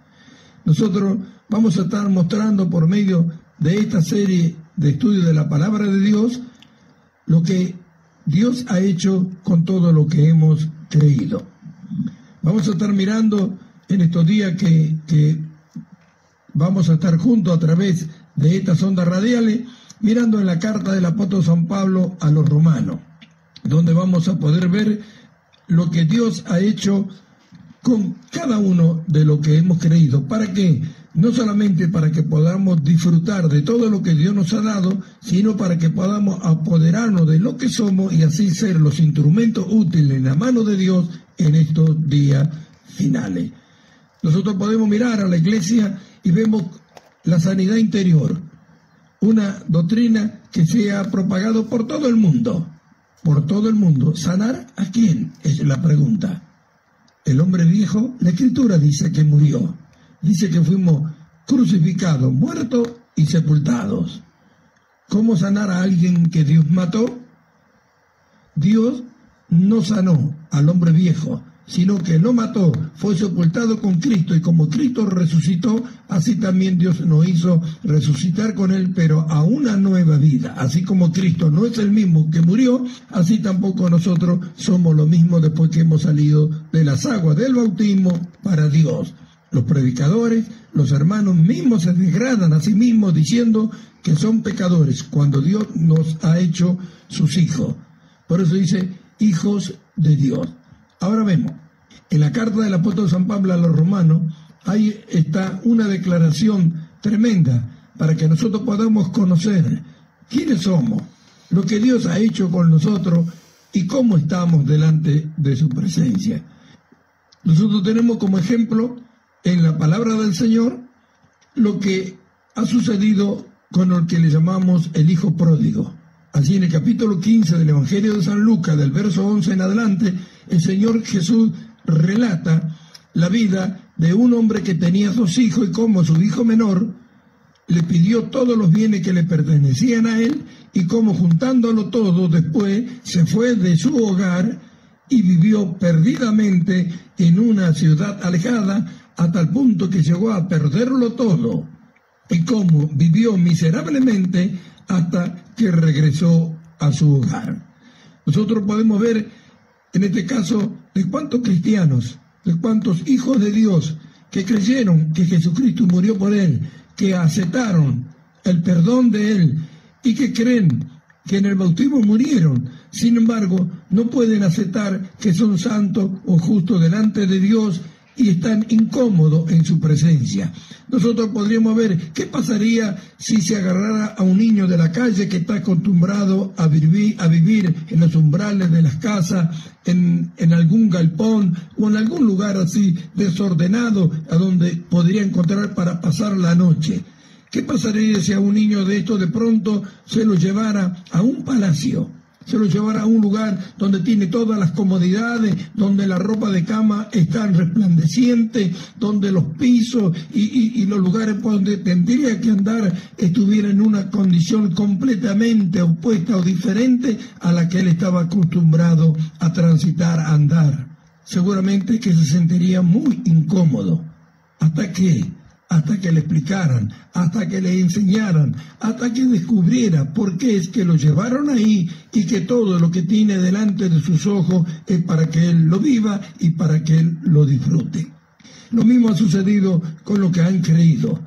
Nosotros vamos a estar mostrando por medio de esta serie de estudios de la palabra de Dios lo que Dios ha hecho con todo lo que hemos creído. Vamos a estar mirando en estos días que vamos a estar juntos a través de estas ondas radiales, mirando en la carta del apóstol San Pablo a los romanos, donde vamos a poder ver lo que Dios ha hecho con cada uno de lo que hemos creído. ¿Para qué? No solamente para que podamos disfrutar de todo lo que Dios nos ha dado, sino para que podamos apoderarnos de lo que somos y así ser los instrumentos útiles en la mano de Dios en estos días finales. Nosotros podemos mirar a la iglesia y vemos la sanidad interior, una doctrina que se ha propagado por todo el mundo. Por todo el mundo. ¿Sanar a quién? Es la pregunta. El hombre viejo, la Escritura dice que murió. Dice que fuimos crucificados, muertos y sepultados. ¿Cómo sanar a alguien que Dios mató? Dios no sanó al hombre viejo, sino que lo mató, fue sepultado con Cristo, y como Cristo resucitó, así también Dios nos hizo resucitar con Él, pero a una nueva vida. Así como Cristo no es el mismo que murió, así tampoco nosotros somos lo mismo después que hemos salido de las aguas del bautismo para Dios. Los predicadores, los hermanos mismos se degradan a sí mismos diciendo que son pecadores, cuando Dios nos ha hecho sus hijos. Por eso dice, hijos de Dios. Ahora vemos, en la carta del apóstol San Pablo a los romanos, ahí está una declaración tremenda para que nosotros podamos conocer quiénes somos, lo que Dios ha hecho con nosotros y cómo estamos delante de su presencia. Nosotros tenemos como ejemplo en la palabra del Señor lo que ha sucedido con el que le llamamos el hijo pródigo. Así en el capítulo 15 del Evangelio de San Lucas, del verso 11 en adelante, el Señor Jesús relata la vida de un hombre que tenía 2 hijos y cómo su hijo menor le pidió todos los bienes que le pertenecían a él y cómo juntándolo todo después se fue de su hogar y vivió perdidamente en una ciudad alejada hasta el punto que llegó a perderlo todo, y cómo vivió miserablemente hasta que regresó a su hogar. Nosotros podemos ver en este caso de cuántos cristianos, de cuántos hijos de Dios que creyeron que Jesucristo murió por él, que aceptaron el perdón de él y que creen que en el bautismo murieron. Sin embargo, no pueden aceptar que son santos o justos delante de Dios y están incómodos en su presencia. Nosotros podríamos ver qué pasaría si se agarrara a un niño de la calle que está acostumbrado a vivir en los umbrales de las casas, en algún galpón o en algún lugar así desordenado a donde podría encontrar para pasar la noche. ¿Qué pasaría si a un niño de esto de pronto se lo llevara a un palacio? Se lo llevará a un lugar donde tiene todas las comodidades, donde la ropa de cama está resplandeciente, donde los pisos y los lugares por donde tendría que andar estuvieran en una condición completamente opuesta o diferente a la que él estaba acostumbrado a transitar, a andar. Seguramente que se sentiría muy incómodo. ¿Hasta qué? Hasta que le explicaran, hasta que le enseñaran, hasta que descubriera por qué es que lo llevaron ahí y que todo lo que tiene delante de sus ojos es para que él lo viva y para que él lo disfrute. Lo mismo ha sucedido con lo que han creído.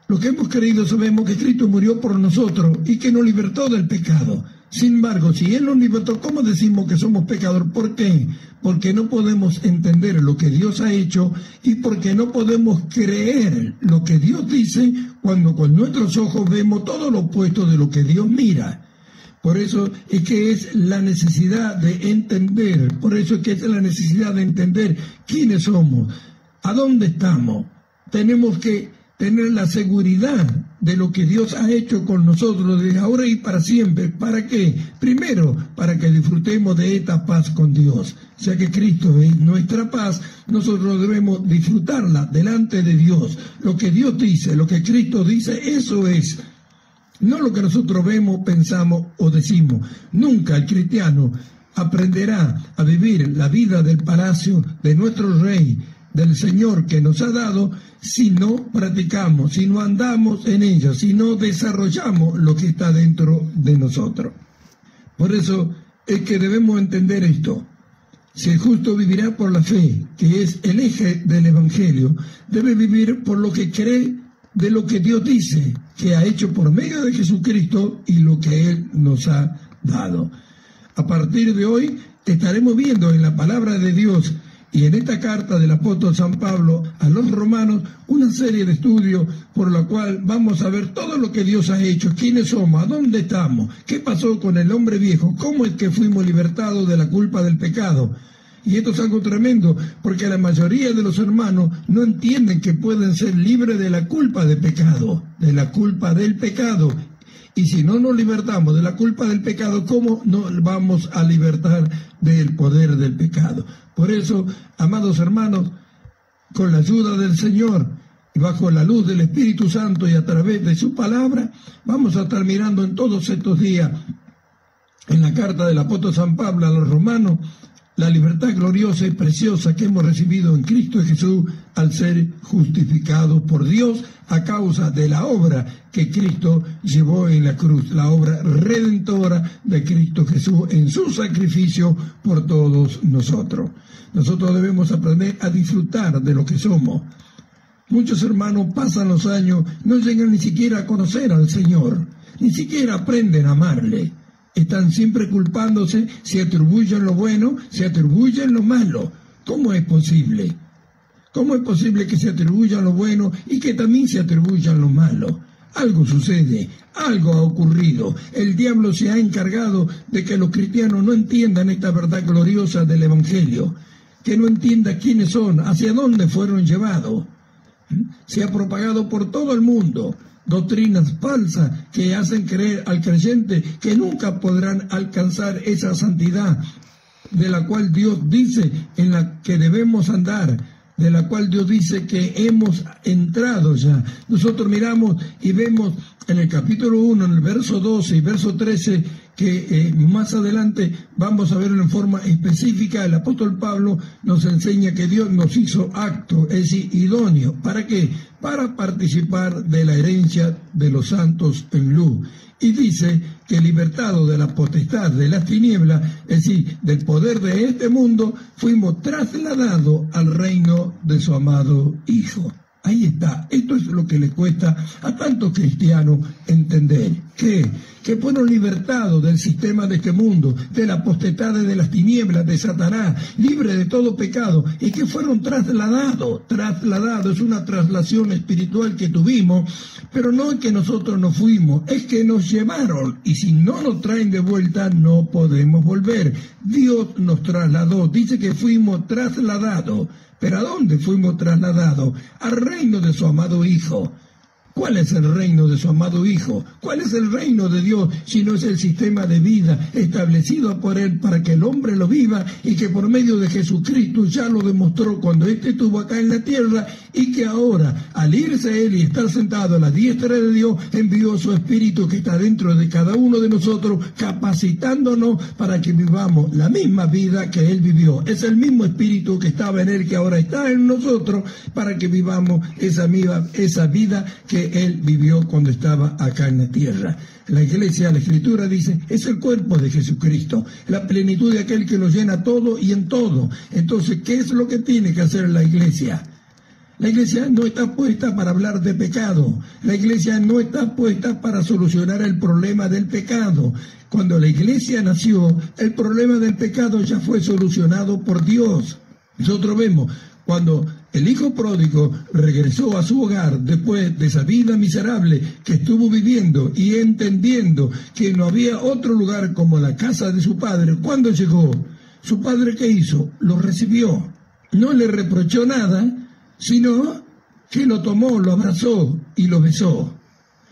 Los que hemos creído sabemos que Cristo murió por nosotros y que nos libertó del pecado. Sin embargo, si Él nos libertó, ¿cómo decimos que somos pecadores? ¿Por qué? Porque no podemos entender lo que Dios ha hecho y porque no podemos creer lo que Dios dice cuando con nuestros ojos vemos todo lo opuesto de lo que Dios mira. Por eso es que es la necesidad de entender, quiénes somos, a dónde estamos. Tenemos que tener la seguridad de lo que Dios ha hecho con nosotros desde ahora y para siempre. ¿Para qué? Primero, para que disfrutemos de esta paz con Dios. Ya que Cristo es nuestra paz, nosotros debemos disfrutarla delante de Dios. Lo que Dios dice, lo que Cristo dice, eso es. No lo que nosotros vemos, pensamos o decimos. Nunca el cristiano aprenderá a vivir la vida del palacio de nuestro Rey, del Señor que nos ha dado, si no practicamos, si no andamos en ello, si no desarrollamos lo que está dentro de nosotros. Por eso es que debemos entender esto. Si el justo vivirá por la fe, que es el eje del Evangelio, debe vivir por lo que cree de lo que Dios dice, que ha hecho por medio de Jesucristo y lo que Él nos ha dado. A partir de hoy estaremos viendo en la palabra de Dios y en esta carta del apóstol San Pablo a los romanos una serie de estudios por la cual vamos a ver todo lo que Dios ha hecho, quiénes somos, a dónde estamos, qué pasó con el hombre viejo, cómo es que fuimos libertados de la culpa del pecado. Y esto es algo tremendo, porque la mayoría de los hermanos no entienden que pueden ser libres de la culpa de pecado, de la culpa del pecado. Y si no nos libertamos de la culpa del pecado, ¿cómo nos vamos a libertar del poder del pecado? Por eso, amados hermanos, con la ayuda del Señor y bajo la luz del Espíritu Santo y a través de su palabra, vamos a estar mirando en todos estos días, en la carta del apóstol San Pablo a los romanos, la libertad gloriosa y preciosa que hemos recibido en Cristo Jesús al ser justificados por Dios a causa de la obra que Cristo llevó en la cruz, la obra redentora de Cristo Jesús en su sacrificio por todos nosotros. Nosotros debemos aprender a disfrutar de lo que somos. Muchos hermanos pasan los años, no llegan ni siquiera a conocer al Señor, ni siquiera aprenden a amarle. Están siempre culpándose, se atribuyen lo bueno, se atribuyen lo malo. ¿Cómo es posible? ¿Cómo es posible que se atribuyan lo bueno y que también se atribuyan lo malo? Algo sucede, algo ha ocurrido. El diablo se ha encargado de que los cristianos no entiendan esta verdad gloriosa del Evangelio, que no entiendan quiénes son, hacia dónde fueron llevados. Se ha propagado por todo el mundo doctrinas falsas que hacen creer al creyente que nunca podrán alcanzar esa santidad de la cual Dios dice en la que debemos andar, de la cual Dios dice que hemos entrado ya. Nosotros miramos y vemos en el capítulo 1, en el verso 12 y verso 13, que más adelante vamos a verlo en forma específica. El apóstol Pablo nos enseña que Dios nos hizo apto, es decir, idóneo. ¿Para qué? Para participar de la herencia de los santos en luz. Y dice que libertados de la potestad de las tinieblas, es decir, del poder de este mundo, fuimos trasladados al reino de su amado Hijo. Ahí está. Esto es lo que le cuesta a tantos cristianos entender. Que fueron libertados del sistema de este mundo, de la potestad de las tinieblas, de Satanás, libres de todo pecado, y que fueron trasladados, es una traslación espiritual que tuvimos, pero no es que nosotros nos fuimos, es que nos llevaron, y si no nos traen de vuelta, no podemos volver. Dios nos trasladó, dice que fuimos trasladados. ¿Pero a dónde fuimos trasladados? Al reino de su amado Hijo. ¿Cuál es el reino de su amado Hijo? ¿Cuál es el reino de Dios si no es el sistema de vida establecido por Él para que el hombre lo viva y que por medio de Jesucristo ya lo demostró cuando éste estuvo acá en la tierra y que ahora, al irse Él y estar sentado a la diestra de Dios, envió su Espíritu que está dentro de cada uno de nosotros, capacitándonos para que vivamos la misma vida que Él vivió? Es el mismo Espíritu que estaba en Él que ahora está en nosotros para que vivamos esa vida que Él vivió cuando estaba acá en la tierra. La iglesia, la Escritura dice, es el cuerpo de Jesucristo, la plenitud de aquel que lo llena todo y en todo. Entonces, ¿qué es lo que tiene que hacer la iglesia? La iglesia no está puesta para hablar de pecado. La iglesia no está puesta para solucionar el problema del pecado. Cuando la iglesia nació, el problema del pecado ya fue solucionado por Dios. Nosotros vemos cuando el hijo pródigo regresó a su hogar después de esa vida miserable que estuvo viviendo y entendiendo que no había otro lugar como la casa de su padre. Cuando llegó, su padre, ¿qué hizo? Lo recibió. No le reprochó nada, sino que lo tomó, lo abrazó y lo besó.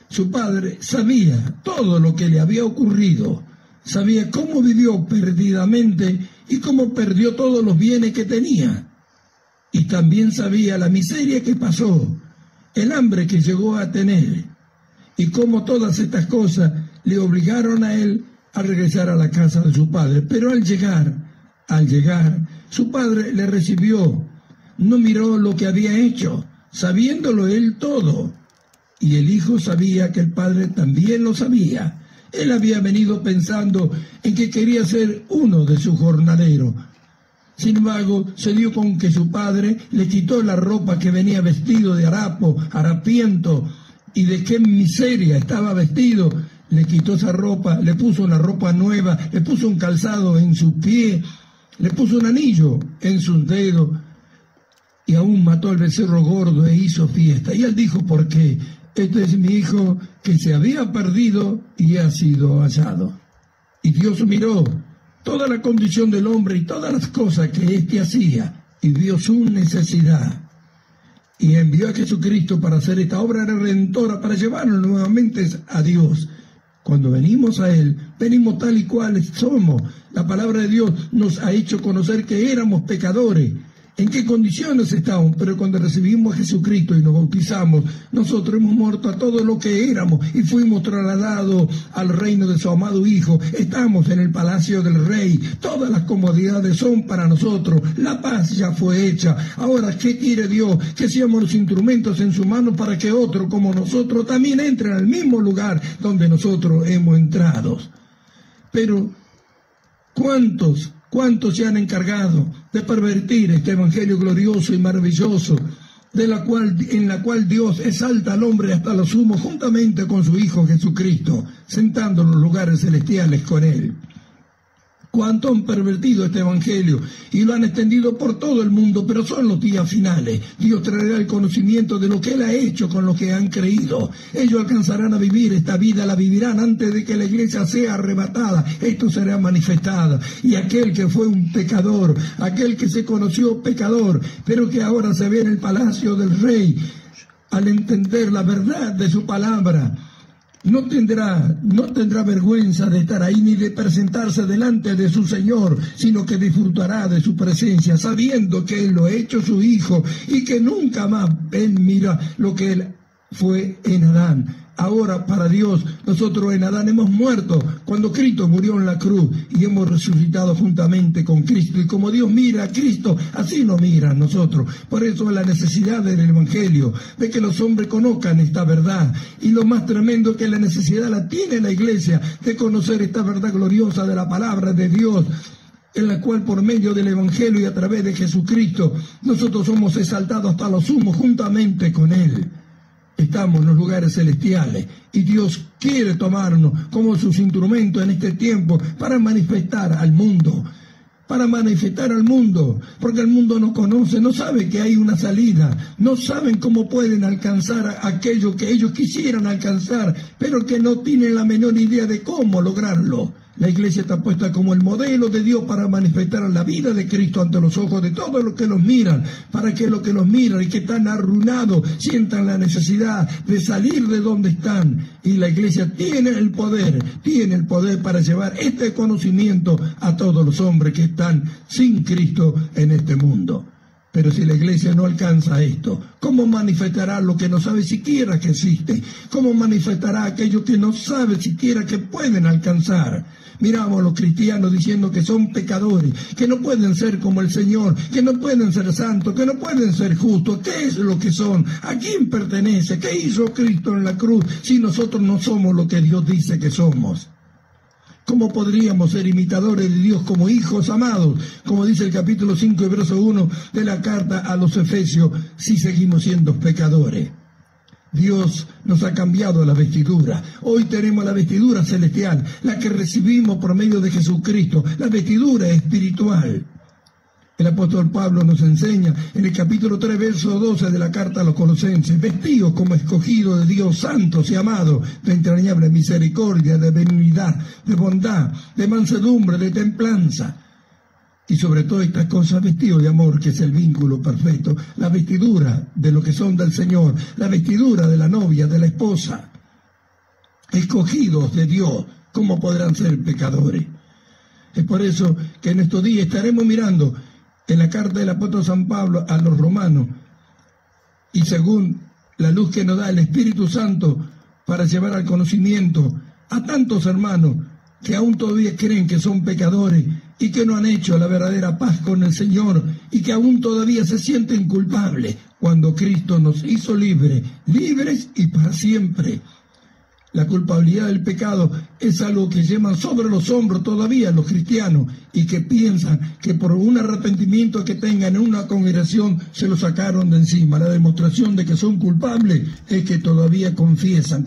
Su padre sabía todo lo que le había ocurrido, sabía cómo vivió perdidamente y cómo perdió todos los bienes que tenía. Y también sabía la miseria que pasó, el hambre que llegó a tener, y cómo todas estas cosas le obligaron a él a regresar a la casa de su padre. Pero al llegar, su padre le recibió, no miró lo que había hecho, sabiéndolo él todo. Y el hijo sabía que el padre también lo sabía. Él había venido pensando en que quería ser uno de sus jornaleros. Sin embargo, se dio con que su padre le quitó la ropa que venía vestido de harapiento, y de qué miseria estaba vestido. Le quitó esa ropa, le puso una ropa nueva, le puso un calzado en sus pies, le puso un anillo en sus dedos, y aún mató al becerro gordo e hizo fiesta. Y él dijo, ¿por qué? Este es mi hijo que se había perdido y ha sido hallado. Y Dios miró toda la condición del hombre y todas las cosas que éste hacía, y vio su necesidad, y envió a Jesucristo para hacer esta obra redentora, para llevarnos nuevamente a Dios. Cuando venimos a Él, venimos tal y cual somos. La palabra de Dios nos ha hecho conocer que éramos pecadores, en qué condiciones estábamos, pero cuando recibimos a Jesucristo y nos bautizamos, nosotros hemos muerto a todo lo que éramos y fuimos trasladados al reino de su amado Hijo. Estamos en el palacio del Rey, todas las comodidades son para nosotros, la paz ya fue hecha. Ahora, ¿qué quiere Dios? Que seamos los instrumentos en su mano para que otro como nosotros también entre al mismo lugar donde nosotros hemos entrado. Pero, ¿cuántos se han encargado de pervertir este evangelio glorioso y maravilloso, en la cual Dios exalta al homre hasta lo sumo, juntamente con su Hijo Jesucristo, sentando en los lugares celestiales con Él? Cuánto han pervertido este evangelio y lo han extendido por todo el mundo, pero son los días finales. Dios traerá el conocimiento de lo que Él ha hecho con los que han creído. Ellos alcanzarán a vivir esta vida, la vivirán antes de que la iglesia sea arrebatada. Esto será manifestada. Y aquel que fue un pecador, aquel que se conoció pecador, pero que ahora se ve en el palacio del Rey, al entender la verdad de su palabra, no tendrá vergüenza de estar ahí ni de presentarse delante de su Señor, sino que disfrutará de su presencia, sabiendo que Él lo ha hecho su Hijo y que nunca más Él mira lo que Él fue en Adán. Ahora, para Dios, nosotros en Adán hemos muerto cuando Cristo murió en la cruz y hemos resucitado juntamente con Cristo. Y como Dios mira a Cristo, así nos mira a nosotros. Por eso la necesidad del Evangelio, de que los hombres conozcan esta verdad. Y lo más tremendo es que la necesidad la tiene la Iglesia de conocer esta verdad gloriosa de la palabra de Dios, en la cual por medio del Evangelio y a través de Jesucristo, nosotros somos exaltados hasta lo sumo juntamente con Él. Estamos en los lugares celestiales y Dios quiere tomarnos como sus instrumentos en este tiempo para manifestar al mundo, porque el mundo no conoce, no sabe que hay una salida, no saben cómo pueden alcanzar aquello que ellos quisieran alcanzar, pero que no tienen la menor idea de cómo lograrlo. La Iglesia está puesta como el modelo de Dios para manifestar la vida de Cristo ante los ojos de todos los que los miran, para que los que los miran y que están arruinados sientan la necesidad de salir de donde están. Y la Iglesia tiene el poder para llevar este conocimiento a todos los hombres que están sin Cristo en este mundo. Pero si la Iglesia no alcanza esto, ¿cómo manifestará lo que no sabe siquiera que existe? ¿Cómo manifestará aquello que no sabe siquiera que pueden alcanzar? Miramos a los cristianos diciendo que son pecadores, que no pueden ser como el Señor, que no pueden ser santos, que no pueden ser justos. ¿Qué es lo que son? ¿A quién pertenece? ¿Qué hizo Cristo en la cruz si nosotros no somos lo que Dios dice que somos? ¿Cómo podríamos ser imitadores de Dios como hijos amados, como dice el capítulo 5 y verso 1 de la carta a los Efesios, si seguimos siendo pecadores? Dios nos ha cambiado la vestidura. Hoy tenemos la vestidura celestial, la que recibimos por medio de Jesucristo, la vestidura espiritual. El apóstol Pablo nos enseña en el capítulo 3, verso 12 de la carta a los Colosenses: vestidos como escogidos de Dios, santos y amados, de entrañable misericordia, de benignidad, de bondad, de mansedumbre, de templanza. Y sobre todo estas cosas, vestidos de amor, que es el vínculo perfecto, la vestidura de lo que son del Señor, la vestidura de la novia, de la esposa. Escogidos de Dios, ¿cómo podrán ser pecadores? Es por eso que en estos días estaremos mirando en la carta del apóstol San Pablo a los romanos, y según la luz que nos da el Espíritu Santo para llevar al conocimiento a tantos hermanos que aún todavía creen que son pecadores y que no han hecho la verdadera paz con el Señor y que aún todavía se sienten culpables, cuando Cristo nos hizo libres y para siempre. La culpabilidad del pecado es algo que llevan sobre los hombros todavía los cristianos y que piensan que por un arrepentimiento que tengan en una congregación se lo sacaron de encima. La demostración de que son culpables es que todavía confiesan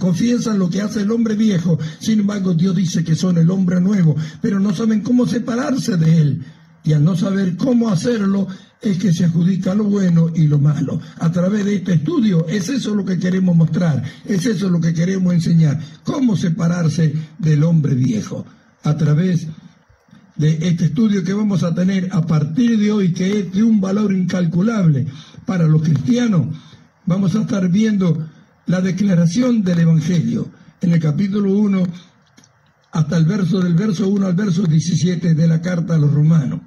lo que hace el hombre viejo. Sin embargo, Dios dice que son el hombre nuevo, pero no saben cómo separarse de él. Y al no saber cómo hacerlo, es que se adjudica lo bueno y lo malo. A través de este estudio es eso lo que queremos mostrar, es eso lo que queremos enseñar, cómo separarse del hombre viejo. A través de este estudio que vamos a tener a partir de hoy, que es de un valor incalculable para los cristianos, vamos a estar viendo la declaración del Evangelio en el capítulo 1 hasta del verso 1 al verso 17 de la carta a los romanos.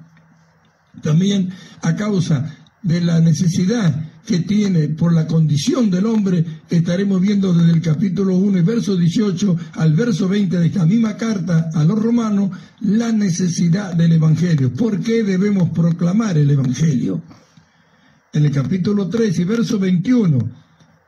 También a causa de la necesidad que tiene por la condición del hombre, estaremos viendo desde el capítulo 1 y verso 18 al verso 20 de esta misma carta a los romanos la necesidad del Evangelio. ¿Por qué debemos proclamar el Evangelio? En el capítulo 3 y verso 21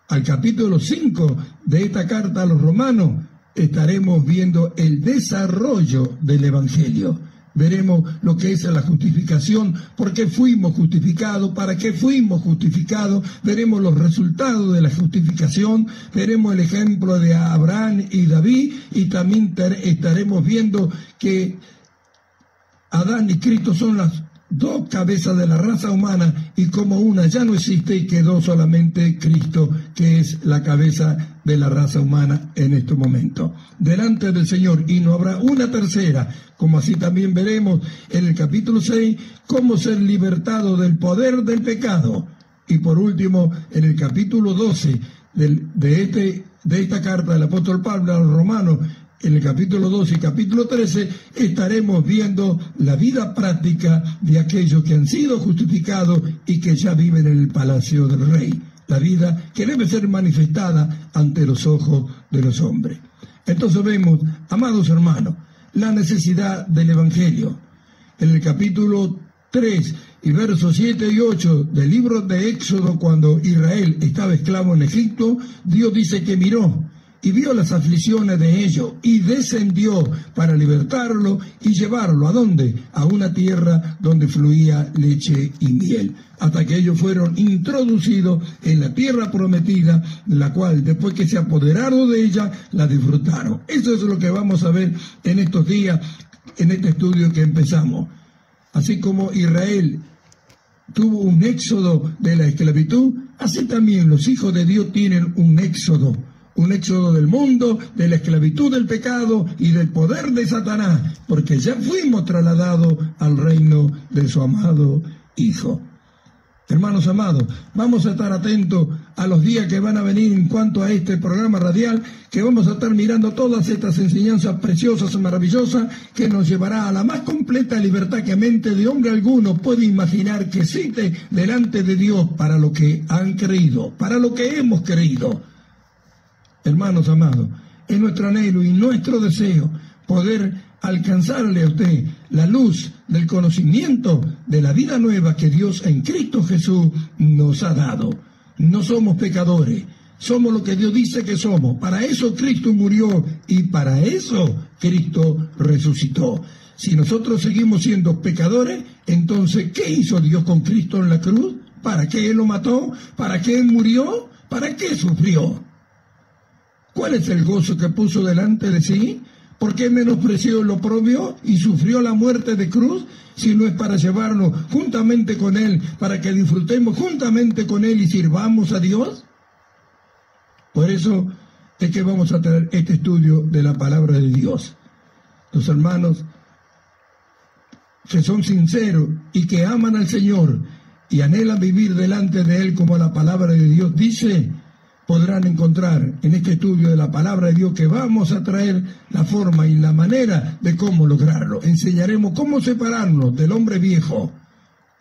al capítulo 5 de esta carta a los romanos estaremos viendo el desarrollo del Evangelio. Veremos lo que es la justificación, por qué fuimos justificados, para qué fuimos justificados, veremos los resultados de la justificación, veremos el ejemplo de Abraham y David, y también estaremos viendo que Adán y Cristo son las dos cabezas de la raza humana y como una ya no existe y quedó solamente Cristo, que es la cabeza de la raza humana en este momento, delante del Señor, y no habrá una tercera, como así también veremos en el capítulo 6, cómo ser libertado del poder del pecado. Y por último, en el capítulo 12 de esta carta del apóstol Pablo a los romanos, en el capítulo 12 y capítulo 13, estaremos viendo la vida práctica de aquellos que han sido justificados y que ya viven en el palacio del Rey. la vida que debe ser manifestada ante los ojos de los hombres. Entonces vemos, amados hermanos, la necesidad del Evangelio. En el capítulo 3 y versos 7 y 8 del libro de Éxodo, cuando Israel estaba esclavo en Egipto, Dios dice que miró y vio las aflicciones de ellos y descendió para libertarlo y llevarlo ¿a dónde? A una tierra donde fluía leche y miel, hasta que ellos fueron introducidos en la tierra prometida, la cual después que se apoderaron de ella, la disfrutaron. Eso es lo que vamos a ver en estos días, en este estudio que empezamos. Así como Israel tuvo un éxodo de la esclavitud, así también los hijos de Dios tienen un éxodo del mundo, de la esclavitud del pecado y del poder de Satanás, porque ya fuimos trasladados al reino de su amado Hijo. Hermanos amados, vamos a estar atentos a los días que van a venir en cuanto a este programa radial, que vamos a estar mirando todas estas enseñanzas preciosas y maravillosas que nos llevará a la más completa libertad que mente de hombre alguno puede imaginar que existe delante de Dios para lo que han creído, para lo que hemos creído. Hermanos amados, es nuestro anhelo y nuestro deseo poder alcanzarle a usted la luz del conocimiento de la vida nueva que Dios en Cristo Jesús nos ha dado. No somos pecadores, somos lo que Dios dice que somos. Para eso Cristo murió y para eso Cristo resucitó. Si nosotros seguimos siendo pecadores, entonces, ¿qué hizo Dios con Cristo en la cruz? ¿Para qué Él lo mató? ¿Para qué Él murió? ¿Para qué sufrió? ¿Cuál es el gozo que puso delante de sí? ¿Por qué menospreció lo propio y sufrió la muerte de cruz? Si no es para llevarnos juntamente con Él, para que disfrutemos juntamente con Él y sirvamos a Dios. Por eso es que vamos a tener este estudio de la palabra de Dios. Los hermanos que son sinceros y que aman al Señor y anhelan vivir delante de Él como la palabra de Dios dice, podrán encontrar en este estudio de la palabra de Dios que vamos a traer la forma y la manera de cómo lograrlo. Enseñaremos cómo separarnos del hombre viejo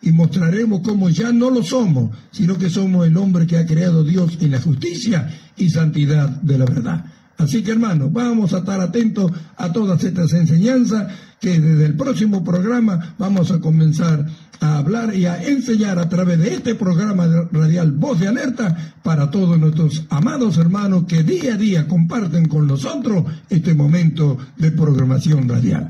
y mostraremos cómo ya no lo somos, sino que somos el hombre que ha creado Dios en la justicia y santidad de la verdad. Así que, hermanos, vamos a estar atentos a todas estas enseñanzas que desde el próximo programa vamos a comenzar a hablar y a enseñar a través de este programa radial Voz de Alerta para todos nuestros amados hermanos que día a día comparten con nosotros este momento de programación radial.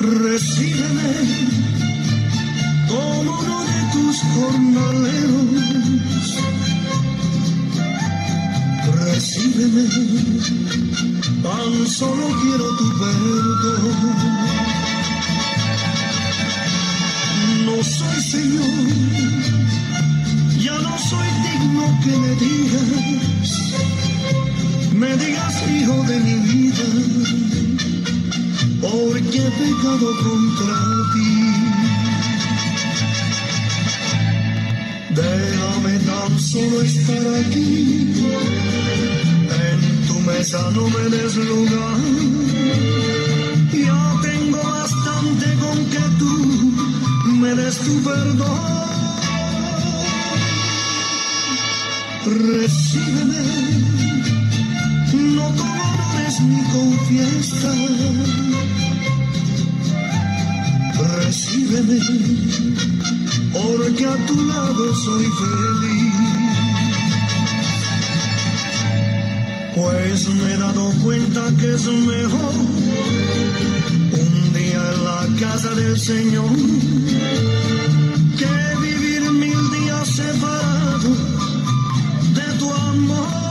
Recíbeme como uno de tus jornaleros, recíbeme, tan solo quiero tu perdón. No soy Señor, ya no soy digno que me digas hijo de mi vida, porque he pecado contra ti. Déjame tan solo estar aquí, en tu mesa no me des lugar. Ya tengo bastante con que tú me des tu perdón. Recíbeme, no corones ni confiesas. Recíbeme, porque a tu lado soy feliz. Pues me he dado cuenta que es mejor un día en la casa del Señor que vivir 1000 días separado de tu amor.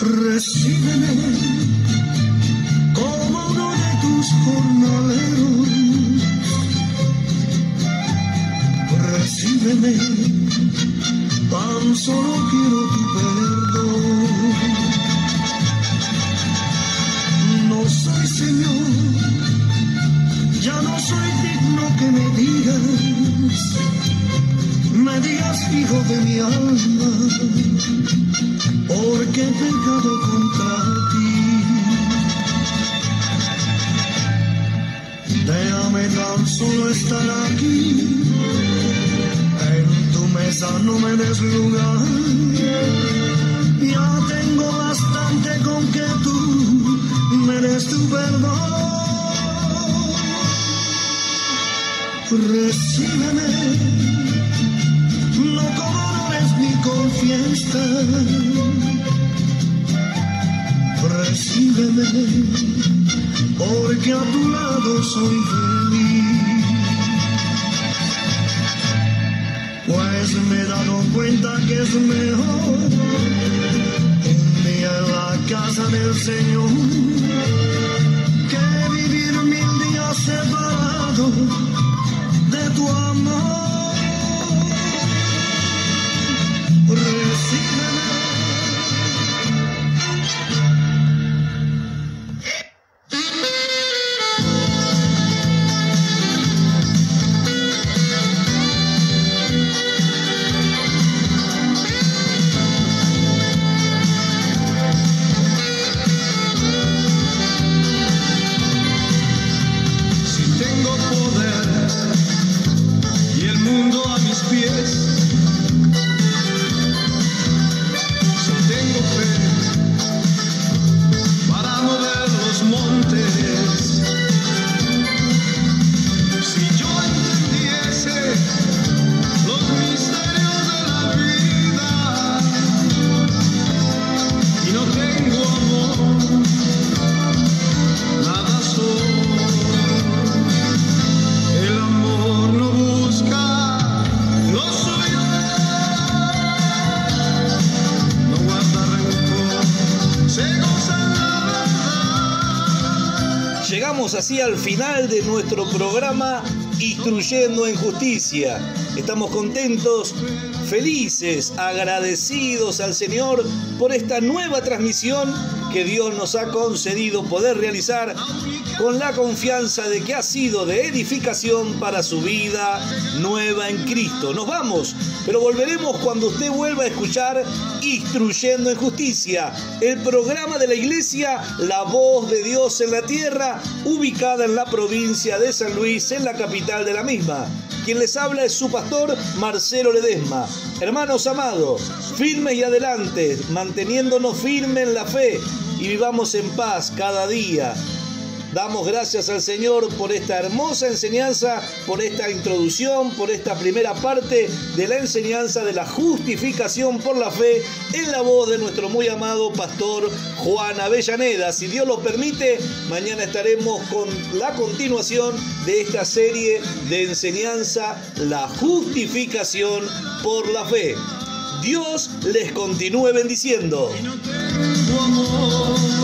Recíbeme como uno soy digno que me digas hijo de mi alma, porque he pecado contra ti. Déjame tan solo estar aquí, en tu mesa no me des lugar. Ya tengo bastante con que tú me des tu perdón. Recíbeme, no como honores ni con fiesta. Recíbeme, porque a tu lado soy feliz. Pues me he dado cuenta que es mejor un día en la casa del Señor que vivir 1000 días separado de tu amor. Recíbeme. Llegamos así al final de nuestro programa Instruyendo en Justicia. Estamos contentos, felices, agradecidos al Señor por esta nueva transmisión que Dios nos ha concedido poder realizar con la confianza de que ha sido de edificación para su vida nueva en Cristo. Nos vamos, pero volveremos cuando usted vuelva a escuchar Instruyendo en Justicia, el programa de la iglesia La Voz de Dios en la Tierra, ubicada en la provincia de San Luis, en la capital de la misma. Quien les habla es su pastor Marcelo Ledesma. Hermanos amados, firmes y adelante, manteniéndonos firmes en la fe y vivamos en paz cada día. Damos gracias al Señor por esta hermosa enseñanza, por esta introducción, por esta primera parte de la enseñanza de la justificación por la fe en la voz de nuestro muy amado pastor Juan Avellaneda. Si Dios lo permite, mañana estaremos con la continuación de esta serie de enseñanza, la justificación por la fe. Dios les continúe bendiciendo. Y no tengo amor.